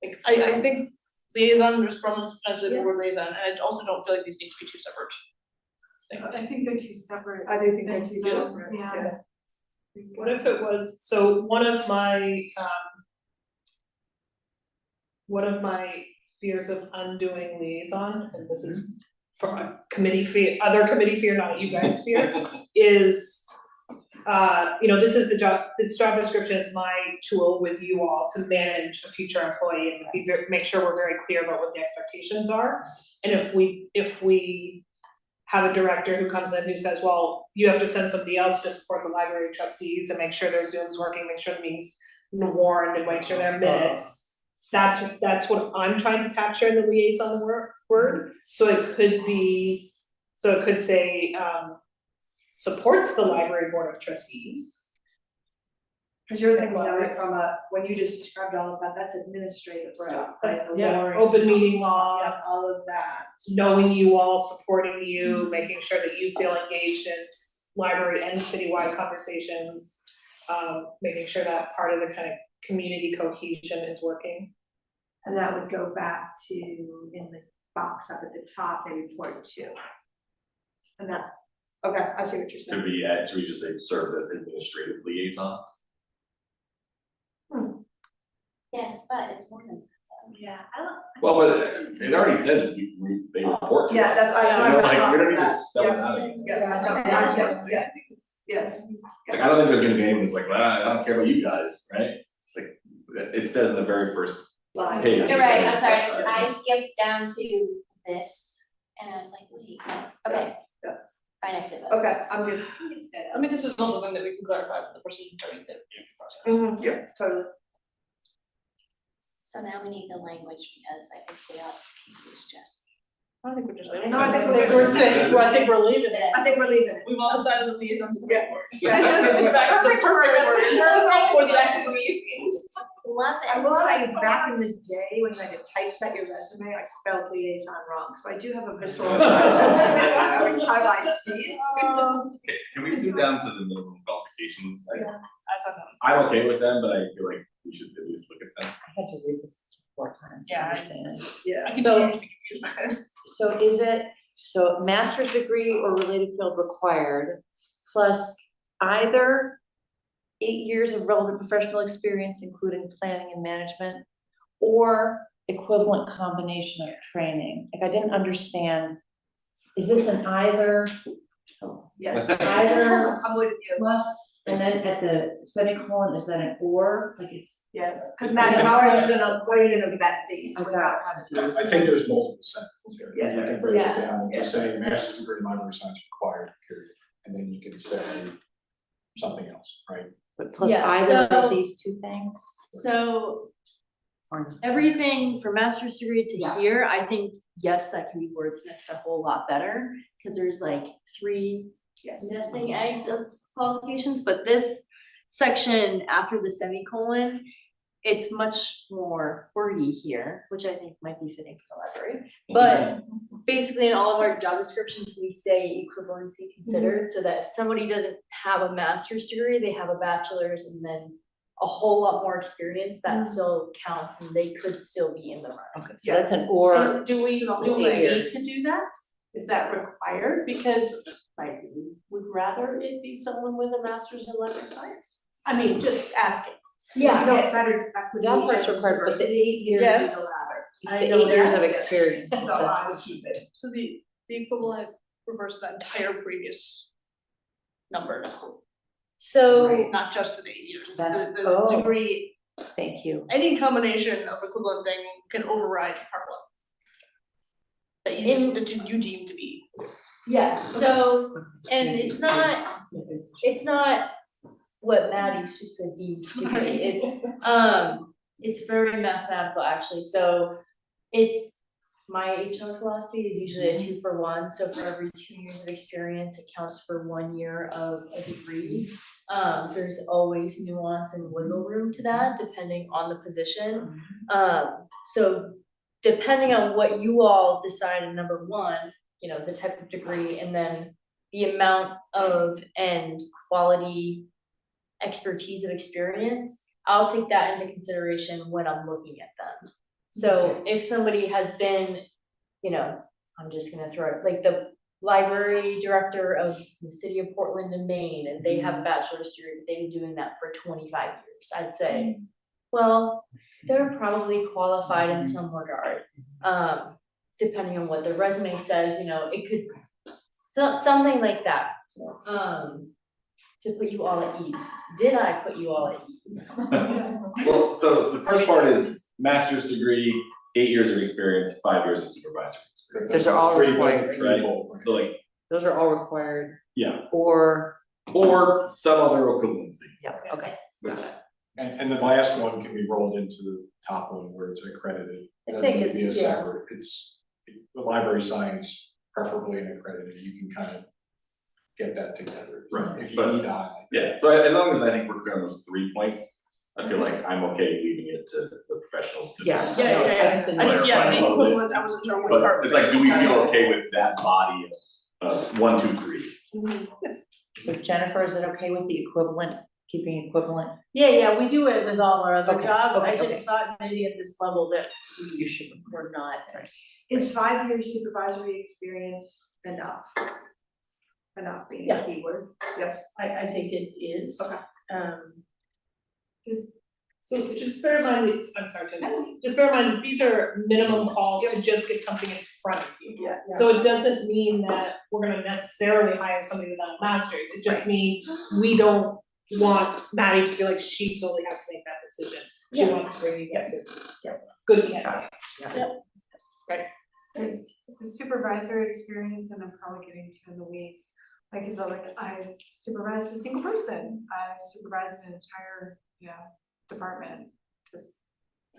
Like, I think liaison, just from potentially the word liaison, and I also don't feel like these need to be two separate things. I think they're two separate. I do think they're things, too though. separate, Yeah. What if it was, so one of my fears of undoing liaison, and this is from a committee fear, other committee fear, not you guys fear, is this is this job description is my tool with you all to manage a future employee and make sure we're very clear about what the expectations are. And if we have a director who comes in who says, well, you have to send somebody else to support the library trustees and make sure their Zoom's working, make sure the meeting's warned and make sure there are minutes. That's what I'm trying to capture in the liaison word. So it could say, supports the library board of trustees. Cause you're thinking of it from when you just described all of that, that's administrative stuff, that's the Yeah, warrant. Open meeting law, Yeah, all of that. knowing you all, supporting you, making sure that you feel engaged in library and citywide conversations, making sure that part of the kind of community cohesion is working. And that would go back to, in the box up at the top, they report to. And that, okay, I see what you're saying. Should we just say serve as administrative liaison? Yes, but it's more than. Yeah, I don't. Well, but it already says they report to us. Yeah, that's, So we don't like, we don't need to that. spell it out again. Yes. Like, I don't think there's gonna be anyone who's like, well, I don't care about you guys, right? Like, it says in the very first Line. page. You're it right, I'm says- sorry, I skipped down to this, and I was like, wait, no, okay. Yeah. Fine, I could have. Okay, I'm good. I think it's good. I mean, this is also something that we can clarify for the person during the interview process. Yeah, totally. So now we need the language, because I think we all just confused Jessica. I think we're just leaving. No, I think we're saying, I think we're leaving it. I think we're leaving it. We've all decided the liaisons. Yeah. It's back to the perfect word for the active liaison. Love it. I will say, back in the day, when you had to typeset your resume, I spelled liaison wrong, so I do have a visceral reaction to it every time I see it. Okay, can we zoom down to the minimum qualifications? I thought that. I'm okay with them, but I feel like we should at least look at them. I had to read this 4 times to Yeah, I- understand. Yeah. I continue to be confused by this. So is it, so master's degree or related field required, plus either 8 years of relevant professional experience, including planning and management, or equivalent combination of training? Like, I didn't understand, is this an either, Yes. either I'm with you. plus, and then at the semicolon, is that an or, like it's? Yeah, because Maddie, how are you gonna vet these without having? I think there's multiple sentences here. Yeah, You there can is. break it Yeah. down and just say master's degree in library science required, period, and then you can say something else, right? But plus Yeah, either so- of these 2 things? So Or- everything from master's degree to Yeah. here, I think, yes, that can be wordsmithed a whole lot better, because there's like 3 Yes. nesting eggs of qualifications, but this section after the semicolon, it's much more wordy here, which I think might be fitting for the library. But basically in all of our job descriptions, we say equivalency considered, so that if somebody doesn't have a master's degree, they have a bachelor's and then a whole lot more experience, that still counts and they could still be in the running. Okay, so that's an or. And do we the whole need year. to do that? Is that required? Because I would rather it be someone with a master's in library science. I mean, just asking. Yeah, No, better equity That part's and required, but the diversity 8 years Yes. is the ladder. It's I the know 8 years that. of experience. So I would keep it. So the equivalent refers to that entire previous numbers, so, not just to the 8 years, it's That's- the oh. degree, Thank you. any combination of equivalent thing can override part 1. That you just, that you deem to be. yeah, so, and it's not what Maddie just said deems to be, it's very mathematical actually, so it's, my HR philosophy is usually a 2 for 1, so for every 2 years of experience, it counts for 1 year of a degree. There's always nuance and wiggle room to that, depending on the position. So depending on what you all decide in number 1, you know, the type of degree, and then the amount of and quality expertise of experience, I'll take that into consideration when I'm looking at them. So if somebody has been, you know, I'm just gonna throw it, like the library director of the city of Portland in Maine, and they have a bachelor's degree, they've been doing that for 25 years, I'd say, well, they're probably qualified in some regard. Depending on what their resume says, you know, it could, something like that. To put you all at ease. Did I put you all at ease? Well, so the first part is master's degree, 8 years of experience, 5 years of supervisory experience. Those are all Three required. bullet Right, so like, Those are all required, yeah, or, or some other equivalency. yeah, okay. Which, And the last one can be rolled into the top one where it's accredited. I Doesn't think need to it's- be a yeah. separate, it's the library science, preferably an accredited, you can kind of get that together. Right, If you but- need to highlight. yeah, so as long as I think we're clear on those 3 points, I feel like I'm okay leaving it to the professionals to. Yeah. I think, yeah, the equivalent, I wasn't sure which part. But it's like, do we feel okay with that body of 1, 2, 3? So Jennifer, is it okay with the equivalent keeping equivalent? Yeah, we do it with all our other Okay, jobs, I okay, just okay. thought maybe at this level that you should, we're not. Is 5 years supervisory experience enough? Enough being a keyword, yes, I think it is. Okay. So just bear in mind, I'm sorry, Jen, just bear in mind, these are minimum calls to just get something in front of you. Yeah. So it doesn't mean that we're gonna necessarily hire somebody without a master's, it just means we don't want Maddie to feel like she solely has to make that decision. She Yeah. wants to bring you guys Yeah. good candidates. Does the supervisory experience, and I'm probably getting too in the weeds, like, is that like, I supervised a single person, I supervised an entire, department, just.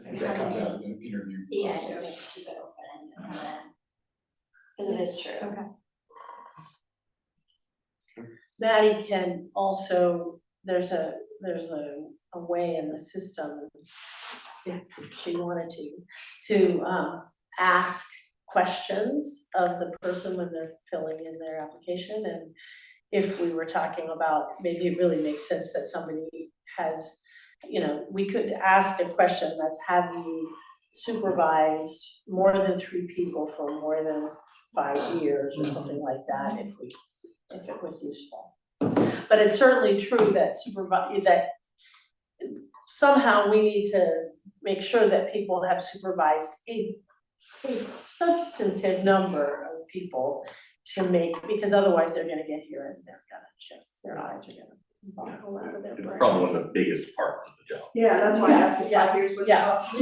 That comes out in an interview. Yeah, process. it makes you go open and then, cause it is true. Okay. Maddie can also, there's a way in the system, if she wanted to ask questions of the person when they're filling in their application, and if we were talking about, maybe it really makes sense that somebody has, we could ask a question that's, have you supervised more than 3 people for more than 5 years or something like that, if it was useful. But it's certainly true that that somehow we need to make sure that people have supervised a substantive number of people to make, because otherwise they're gonna get here and they're gonna just, their eyes are gonna boggle out of their It's brain. probably one of the biggest parts of the job. yeah, that's why I asked if 5 years was Yeah. enough.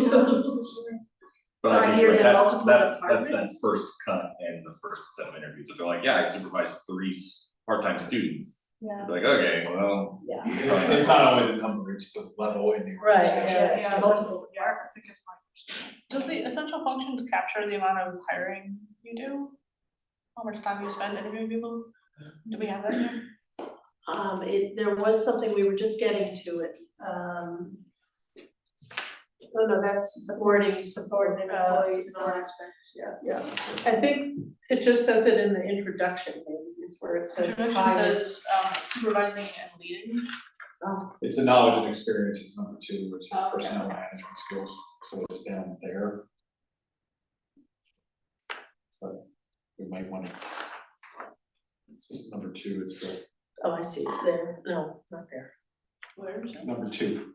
But I 5 think years like in that's multiple that departments? first cut and the first set of interviews, if they're like, yeah, I supervised 3 part-time students. Yeah. You'd be like, okay, well. Yeah. It's not only the number, it's the level in the Right, organization. yeah. Yeah, multiple That's a good point. Does the essential functions capture the amount of hiring you do? How much time you spend interviewing people? Do we have that here? There was something, we were just getting to it, no, that's supporting employees and all aspects, yeah. I think it just says it in the introduction, maybe, is where it says. Introduction says supervising and leading. It's the knowledge and experience is number 2, which is Oh, okay. personnel management skills, so it's down there. But we might wanna. It's just number 2, it's the Oh, I see, there, no, not there. Where is it? number 2,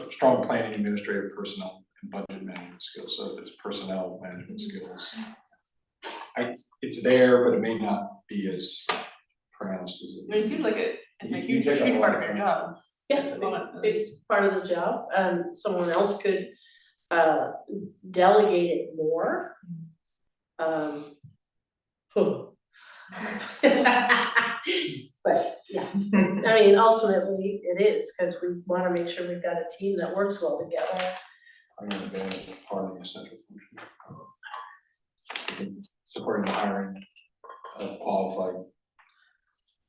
strong planning, administrative, personnel, and budget management skills, so if it's personnel management skills. It's there, but it may not be as pronounced as I mean, it seems like it's a You huge, take a huge lot part of of your time. job. Yeah, big part of the job, someone else could delegate it more. But yeah, I mean, ultimately it is, because we wanna make sure we've got a team that works well together. I'm gonna be part of the essential function. Supporting the hiring of qualified.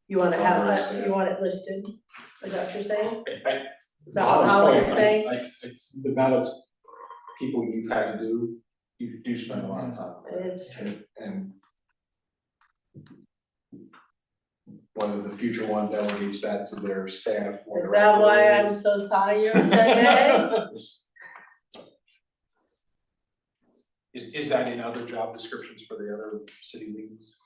You wanna have that, you want it listed, is that what you're saying? I- Is that what Holly is saying? The amount of people you've had to do, you do spend a lot of time. It's true. And whether the future one delegates that to their staff. Is that why I'm so tired today? Is that in other job descriptions for the other city leads?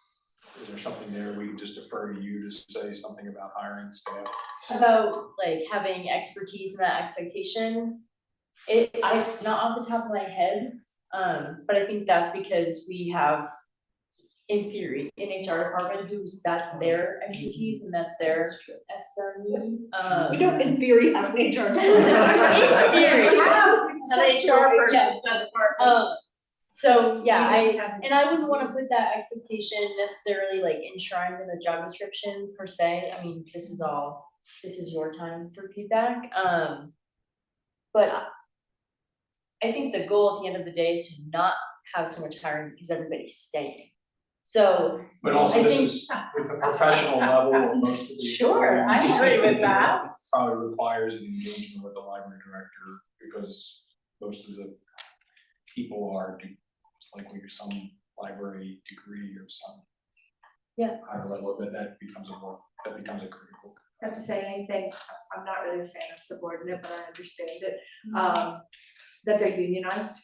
Is there something there we can just defer to you to say something about hiring staff? About like having expertise in that expectation, not off the top of my head, but I think that's because we have, in theory, an HR department that's their expertise and that's their SME. We don't in theory have an HR. In theory, an HR person. So yeah, I wouldn't wanna put that expectation necessarily like enshrined in the job description per se. I mean, this is your time for feedback. But I think the goal at the end of the day is to not have so much hiring because everybody's staying. So But also I this think- is with the professional level of most of the. Sure, I agree with that. Probably requires an engagement with the library director because most of the people are, like with some library degree or some higher level, that becomes a critical. Have to say anything, I'm not really a fan of subordinate, but I understand it, that they're unionized.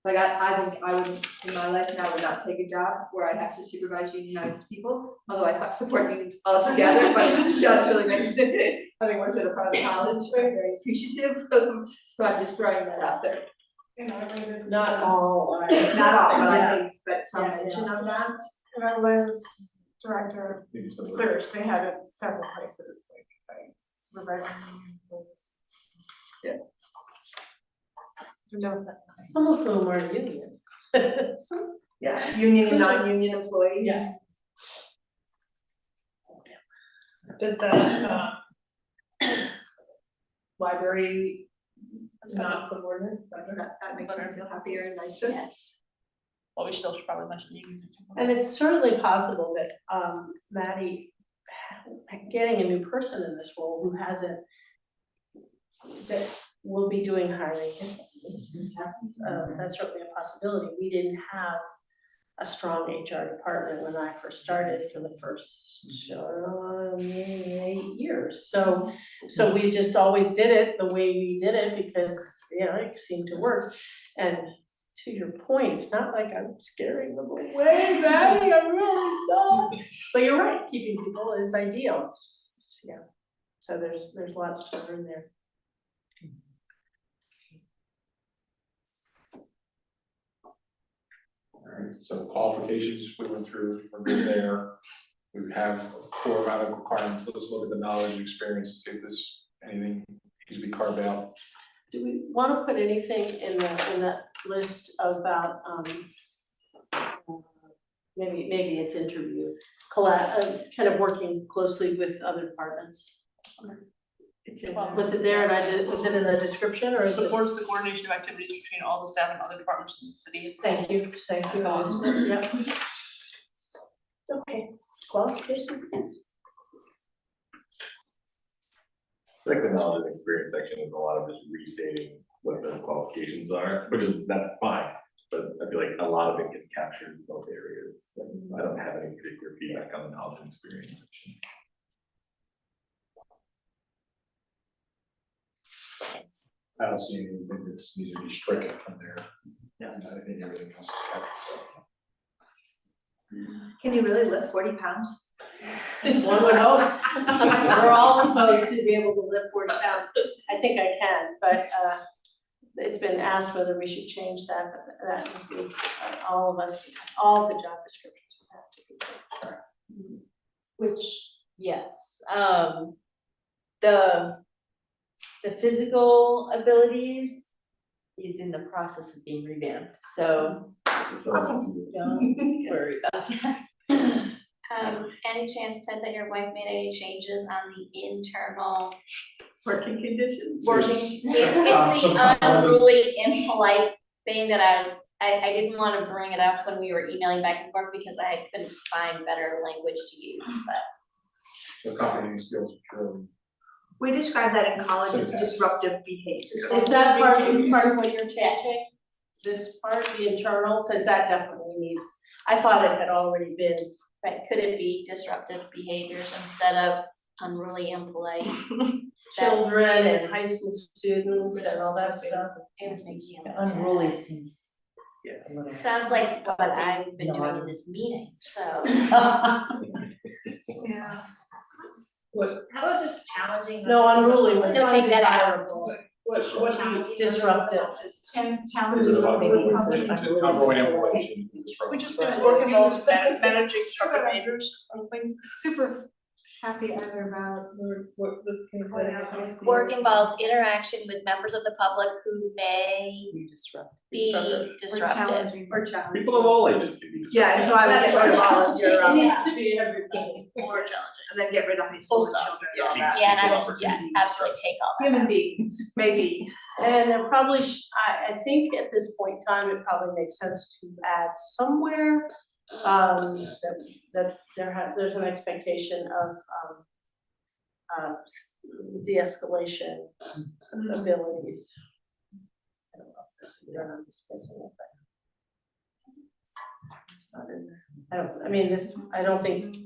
Like I think I would, in my life now, would not take a job where I'd have to supervise unionized people, although I thought support unions altogether, but it just really makes it, having worked at a private college, I'm very appreciative, so I'm just throwing that out there. Not all are. Not all, but Yeah. I think that some mention of that. When I was director of search, they had it several places, like supervising employees. Some of whom are union. Yeah, union and non-union employees. Yeah. Does that, library not subordinate? Is that right? That makes me feel happier and nicer. Yes. Well, we still should probably mention union. And it's certainly possible that Maddie, getting a new person in this role who hasn't, that will be doing hiring. That's certainly a possibility. We didn't have a strong HR department when I first started for the first 8 years. So we just always did it the way we did it because, it seemed to work. And to your point, it's not like I'm scaring them away, Maddie, I'm really not. But you're right, keeping people is ideal. It's just, so there's lots to learn there. Alright, so qualifications, we went through, we're good there. We have core amount of requirements, let's look at the knowledge and experience and see if anything needs to be carved out. Do we want to put anything in that list about, maybe it's interview, kind of working closely with other departments? Was it there and was it in the description or is it? Supports the coordination of activities between all the staff and other departments in the city. Thank you. Yep. Okay, qualifications, yes. I think the knowledge and experience section is a lot of just restating what the qualifications are, that's fine. But I feel like a lot of it gets captured in both areas. I don't have any particular feedback on the knowledge and experience section. I don't see anything that needs to be stricken from there. Yeah. I think everything else is captured. Can you really lift 40 pounds? One would hope. We're all supposed to be able to lift 40 pounds. I think I can, but it's been asked whether we should change that, but that would be all of us, all the job descriptions would have to be changed. Which, yes, the physical abilities is in the process of being revamped, so don't worry about that. Any chance, Ted, that your wife made any changes on the internal Working conditions? it's the unruly, impolite thing that I didn't wanna bring it up when we were emailing back and forth because I couldn't find better language to use, but. The copying skills, really. We describe that in college as disruptive behavior. Is that part of what you're changing? This part, the internal, because that definitely needs, I thought it had already been. Right, could it be disruptive behaviors instead of unruly, impolite? Children and high school students and all that stuff. Unruly seems. A little. Sounds like what I've been doing in this meeting, so. Yeah. How about just challenging? No, unruly was So take that out. undesirable. What disruptive? Challenging. Ongoing implementation. We just been working on managing disruptive behaviors, something. Super happy either about What this case what like high school. Work involves interaction with members of the public who may be disruptive. challenging. Or challenge. People of all ages can be disruptive. Yeah, and so I would get rid of all of your, It needs to be everything. More challenging. and then get rid of high school Full stop. children and all that. Yeah, and I would just, absolutely take all that. Human beings, maybe. And there probably, I think at this point in time, it probably makes sense to add somewhere that there's an expectation of de-escalation abilities. I don't know if I'm just missing it, not in there. I don't think,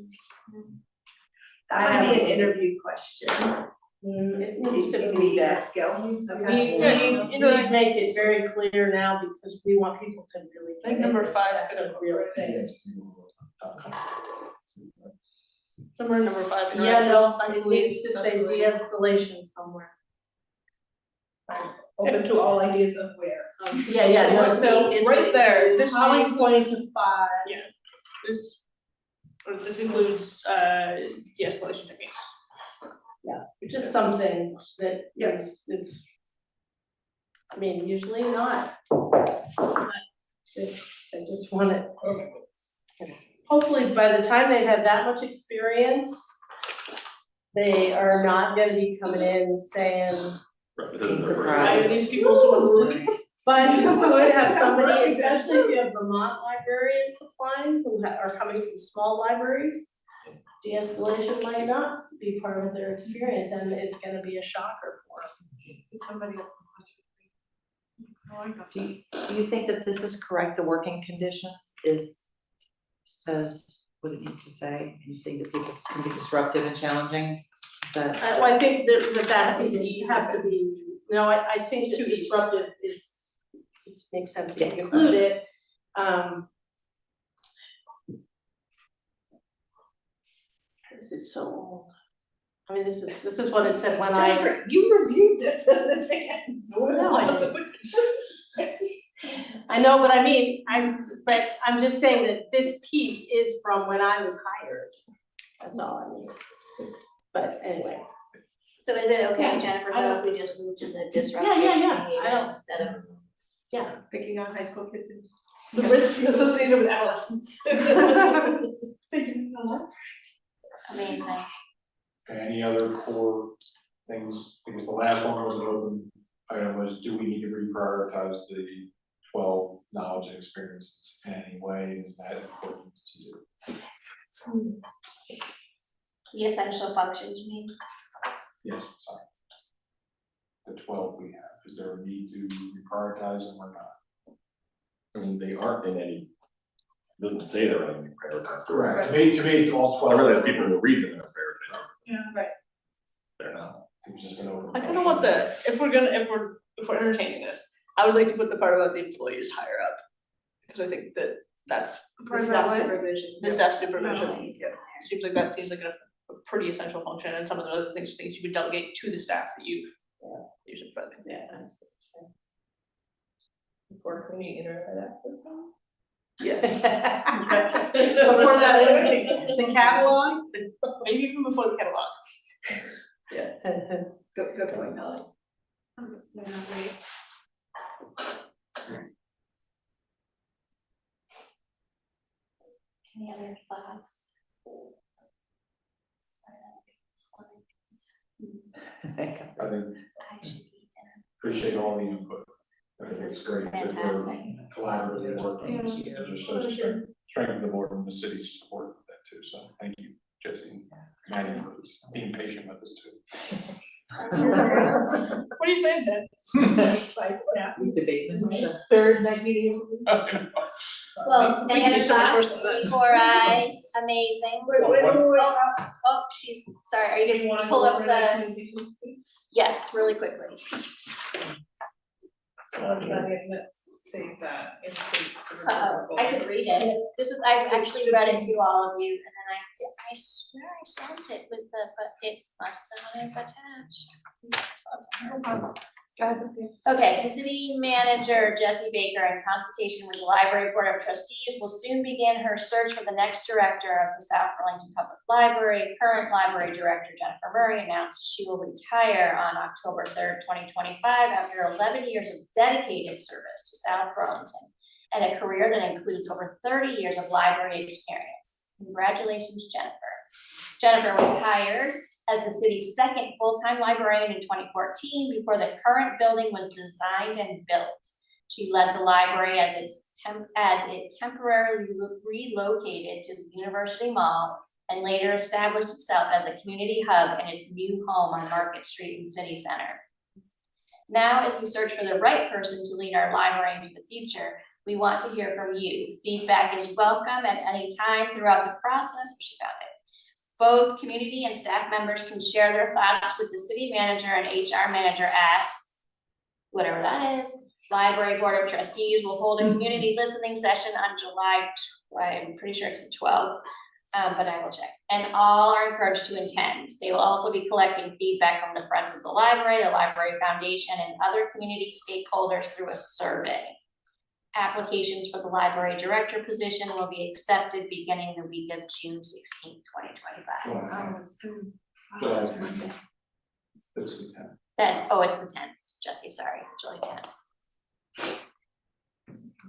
That might be an interview question. it needs to be Media that. skills, We, okay. we make it very clear now because we want people to really. I think number 5 That's a real thing. Somewhere in number 5. Yeah, no, it needs to say de-escalation somewhere. Open to all ideas of where. Yeah, no, so It's right there, this Holly's week, pointing to 5. this includes de-escalation techniques. Yeah, just something that it's, I mean, usually not. But I just want it. Hopefully, by the time they have that much experience, they are not gonna be coming in saying, Right, this isn't the first Surprise. Are these people so but you would have somebody, especially if you have Vermont librarians applying who are coming from small libraries. De-escalation might not be part of their experience and it's gonna be a shocker for them. Somebody. Do you think that this is correct, the working conditions says what it needs to say, and you think that people can be disruptive and challenging? Is that? Well, I think that has to be, no, I think that disruptive is, it makes sense to include it. This is so old. I mean, this is what it said when Jennifer, you reviewed this in advance. No, I know what I mean, but I'm just saying that this piece is from when I was hired. That's all I mean. But anyway. So is it okay, Yeah, Jennifer, I though, don't- if we just move to the disruptive Yeah, I behaviors don't- instead of? Yeah. Picking on high school kids and. The risks associated with adolescence. Thank you so much. Amazing. Okay, any other core things? I guess the last one was an open item was, do we need to reprioritize the 12 knowledge and experiences in any way? Is that important to do? The essential functions, you mean? Yes, sorry. The 12 we have, is there a need to reprioritize them or not? I mean, they aren't in any, it doesn't say they're in any prioritized. Correct. To me, all 12. I realize people will read them and prioritize them. Yeah. Right. They're not. It was just an open. I kind of want if we're entertaining this, I would like to put the part about the employees higher up. Because I think that's The staff supervision. the staff supervision. No. Seems like a pretty essential function, and some of the other things you would delegate to the staff that you've supervising. Yeah, that's what For community internet access. I'm saying. Before that, the catalog, Maybe even before the catalog. yeah. Go point, Melanie. Yeah, wait. Any other thoughts? I think, I should eat dinner. appreciate all the input. I think This it's is great that fantastic. we're collaboratively working on this, and just shows the strength of the board and the city's support with that too, so thank you, Jesse and Maddie, for being patient with us too. What are you saying, Ted? We debate them. Third night meeting. Well, We any can other do so much worse thoughts than that. before I, amazing. Oh, she's, sorry, are you gonna pull up the, yes, really quickly. Let's save that. I could read it. This is, I've actually read it to all of you, and then I swear I sent it with but it must not have attached. Okay, the city manager, Jessie Baker, in consultation with the Library Board of Trustees, will soon begin her search for the next director of the South Burlington Public Library. Current library director Jennifer Murray announced she will retire on October 3rd, 2025, after 11 years of dedicated service to South Burlington and a career that includes over 30 years of library experience. Congratulations, Jennifer. Jennifer was hired as the city's second full-time librarian in 2014 before the current building was designed and built. She led the library as it temporarily relocated to the University Mall and later established itself as a community hub in its new home on Market Street in City Center. Now, as we search for the right person to lead our library into the future, We want to hear from you. Feedback is welcome at any time throughout the process. She got it. Both community and staff members can share their thoughts with the city manager and HR manager at whatever that is. Library Board of Trustees will hold a community listening session on July, I'm pretty sure it's the 12th, but I will check. And all are encouraged to attend. They will also be collecting feedback from the Friends of the Library Foundation, and other community stakeholders through a survey. Applications for the library director position will be accepted beginning the week of June 16th, 2025. That's Monday. That's the 10th. It's the 10th, Jesse, sorry, July 10th.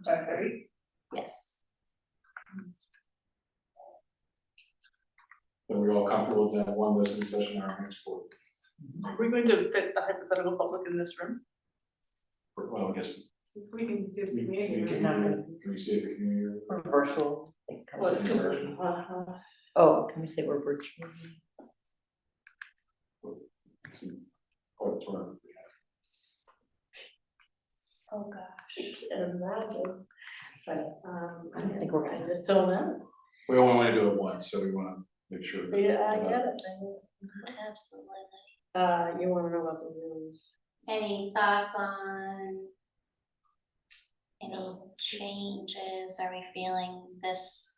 5:30? Yes. Are we all comfortable with that one listening session on our next board? Are we going to fit a hypothetical public in this room? Well, I guess We can do the we community. can we see if we can hear? Or virtual. Well, because Oh, can we say we're virtual? What term we have. Oh, gosh, I can't imagine. But, I don't think we're I gonna. just don't know. We only want to do it once, so we want to make sure. Yeah, I get it. Absolutely. You wanna know about the rooms? Any thoughts on any changes? Are we feeling this?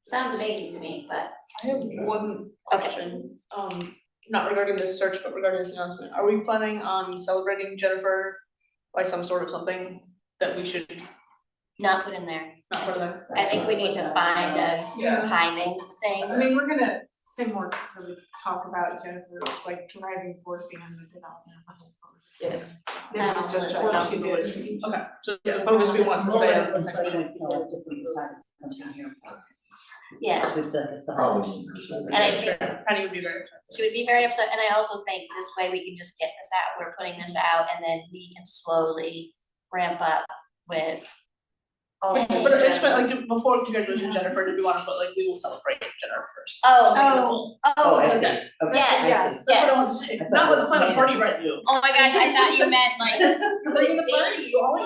Sounds amazing to me, but I have one question, not regarding this search, but regarding this announcement. Are we planning on celebrating Jennifer by some sort of something that we should not put in there. not put in there? I think we need to find a Yeah. timing thing. I mean, we're gonna say more, really talk about Jennifer's like driving force behind the development of the whole project. Yeah. This was just Well, trying she to did. see. Okay, so the focus we want to stay on. Yeah, We've done this. Probably. and I think Patty would be very upset. she would be very upset, and I also think this way we can just get this out, we're putting this out, and then we can slowly ramp up with. But I just meant like before congratulations Jennifer, did we want to put like we will celebrate Jennifer first? Oh, Oh, I okay. see. Okay. Yes, That's what I yes. wanted to say. Not let's plan a party right now. Oh my gosh, I thought you meant like. Putting the party, you always.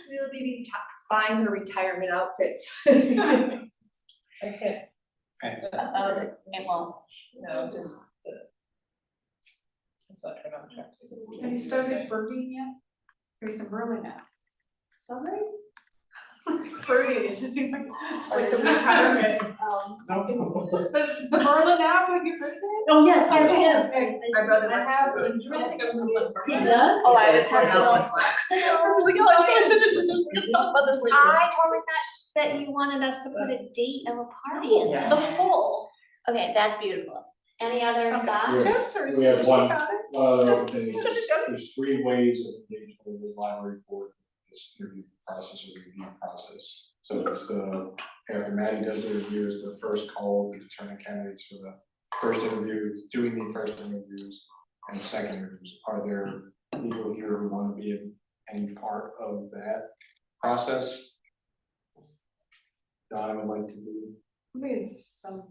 We'll be buying her retirement outfits. Okay. It won't. No, just. Have you started Berlin yet? There's some Berlin now. Sorry? Berlin, it just seems like, it's like the retirement, the Berlin app, have you heard of it? Oh, yes. My brother I works have. for it. He does? Oh, I was happy. Now, I like, I was like, oh, I should have said this, we're gonna talk about this later. totally thought that you wanted us to put a date of a party in there. The fall. Okay, that's beautiful. Any other thoughts? Jess, or We have did one. you have it? There's 3 ways of engaging with the library board, this interview process or review process. So it's after Maddie does the reviews, the first call to determine candidates for the first interviews, doing the first interviews and second interviews. Are there people here who want to be in any part of that process? Don would like to do. I mean, it's some.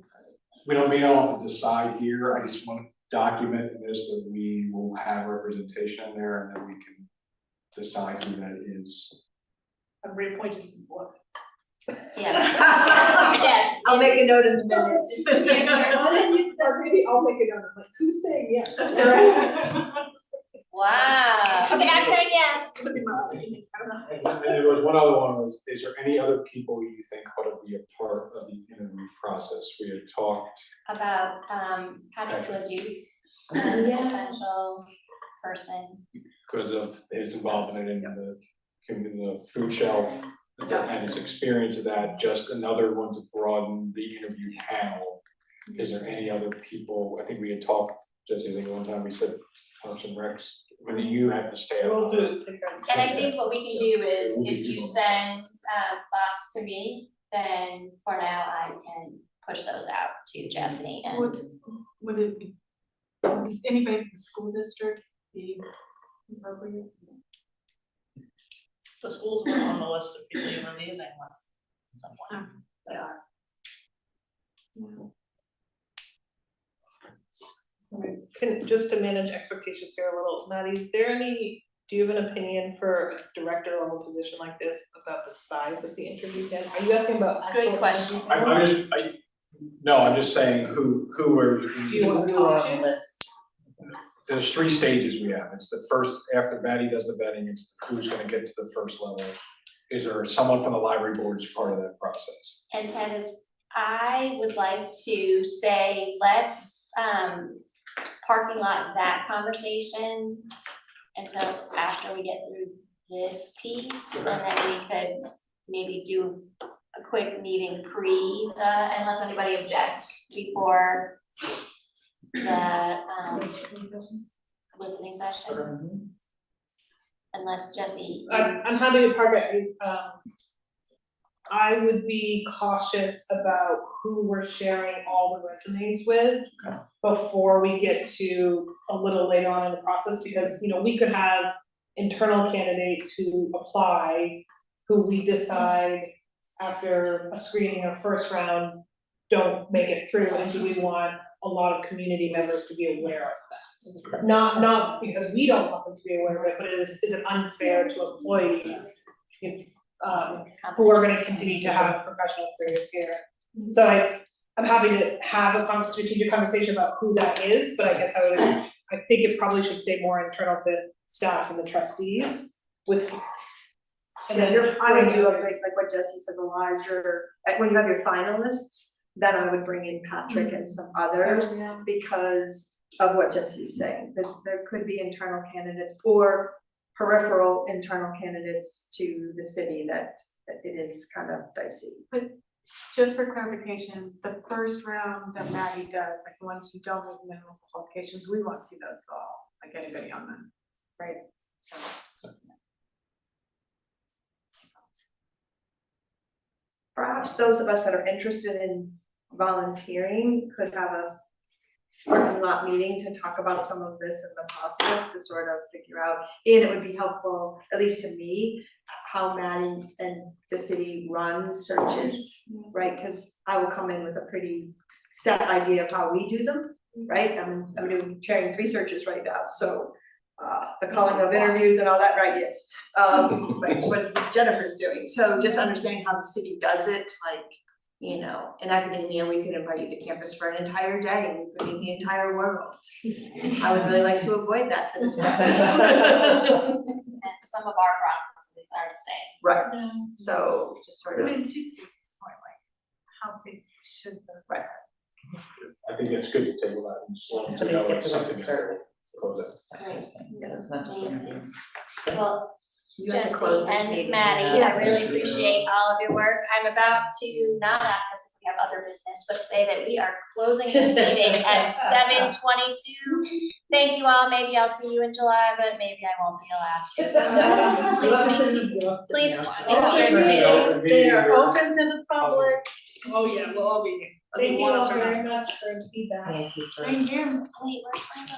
We don't have to decide here, I just want to document in this that we will have representation in there and then we can decide who that is. I'm reappointed to the board. Yeah. Yes. I'll make a note in the minutes. Yeah, Or maybe I'll make a note, like, who's saying yes? Wow. Okay, I'm saying yes. And there was one other one, was, is there any other people you think ought to be a part of the interview process? We had talked. About Patrick Leduc, as a potential person. Because of his involvement in the food shelf and his experience of that, just another one to broaden the interview panel. Is there any other people, I think we had talked, Jesse, I think one time we said Parks and Recs, when you have to stay up. We'll do it. And I think what we can do is, if you send thoughts to me, then for now I can push those out to Jesse and. Would it be, would anybody from the school district be appropriate? The schools were on the list of people you were liaising with at some point. They are. Just to manage expectations here a little, Maddie, do you have an opinion for a director level position like this about the size of the interview panel? Are you asking about Good actual question. interview panel? I'm just saying who are, Do you want to talk to? there's 3 stages we have. It's the first, after Batty does the vetting, it's who's gonna get to the first level. Is there someone from the library board who's part of that process? And Ted is, I would like to say, let's, parking lot that conversation until after we get through this piece, and then we could maybe do a quick meeting unless anybody objects before the, listening session. Unless Jesse. I'm happy to park it, I would be cautious about who we're sharing all the resumes with before we get to a little later on in the process, because, we could have internal candidates who apply, who we decide after a screening or first round don't make it through, and do we want a lot of community members to be aware of that? Not because we don't want them to be aware of it, but is it unfair to employees if, who are gonna continue to have professional careers here? So I'm happy to have a strategic conversation about who that is, but I guess I think it probably should stay more internal to staff and the trustees with. And then I would do like what Jesse said, the larger, when you have your finalists, then I would bring in Patrick and some others because of what Jesse's saying, because there could be internal candidates or peripheral internal candidates to the city that it is kind of dicey. But just for clarification, the first round that Maddie does, like the ones who don't meet minimum qualifications, we won't see those go all, like anybody on them, right? Perhaps those of us that are interested in volunteering could have a parking lot meeting to talk about some of this in the process to sort of figure out, and it would be helpful, at least to me, how Maddie and the city run searches, right? Cause I will come in with a pretty set idea of how we do them, right? I'm doing chairing 3 searches right now, so the calling of interviews and all that, right, yes. But it's what Jennifer's doing, so just understanding how the city does it, like, in academia, we could invite you to campus for an entire day and we could meet the entire world. I would really like to avoid that for this process. And some of our processes are the same. Right, so just sort of. But to Stacy's point, like, how big should the. Right. I think it's good to table that and just let them know it's something to close it. Great. Yeah, it's not just. Amazing. Well, You have to Jesse close this and meeting. Maddie, I really appreciate all of your work. I'm about to not ask us if we have other business, but say that we are closing this meeting at 7:22. Thank you all. Maybe I'll see you in July, but maybe I won't be allowed to. So please speak to your students. They are open to the public. Oh yeah, we'll all be here. Thank you Want us all or not. very much for the feedback. Thank you for. Thank you. Wait, where's my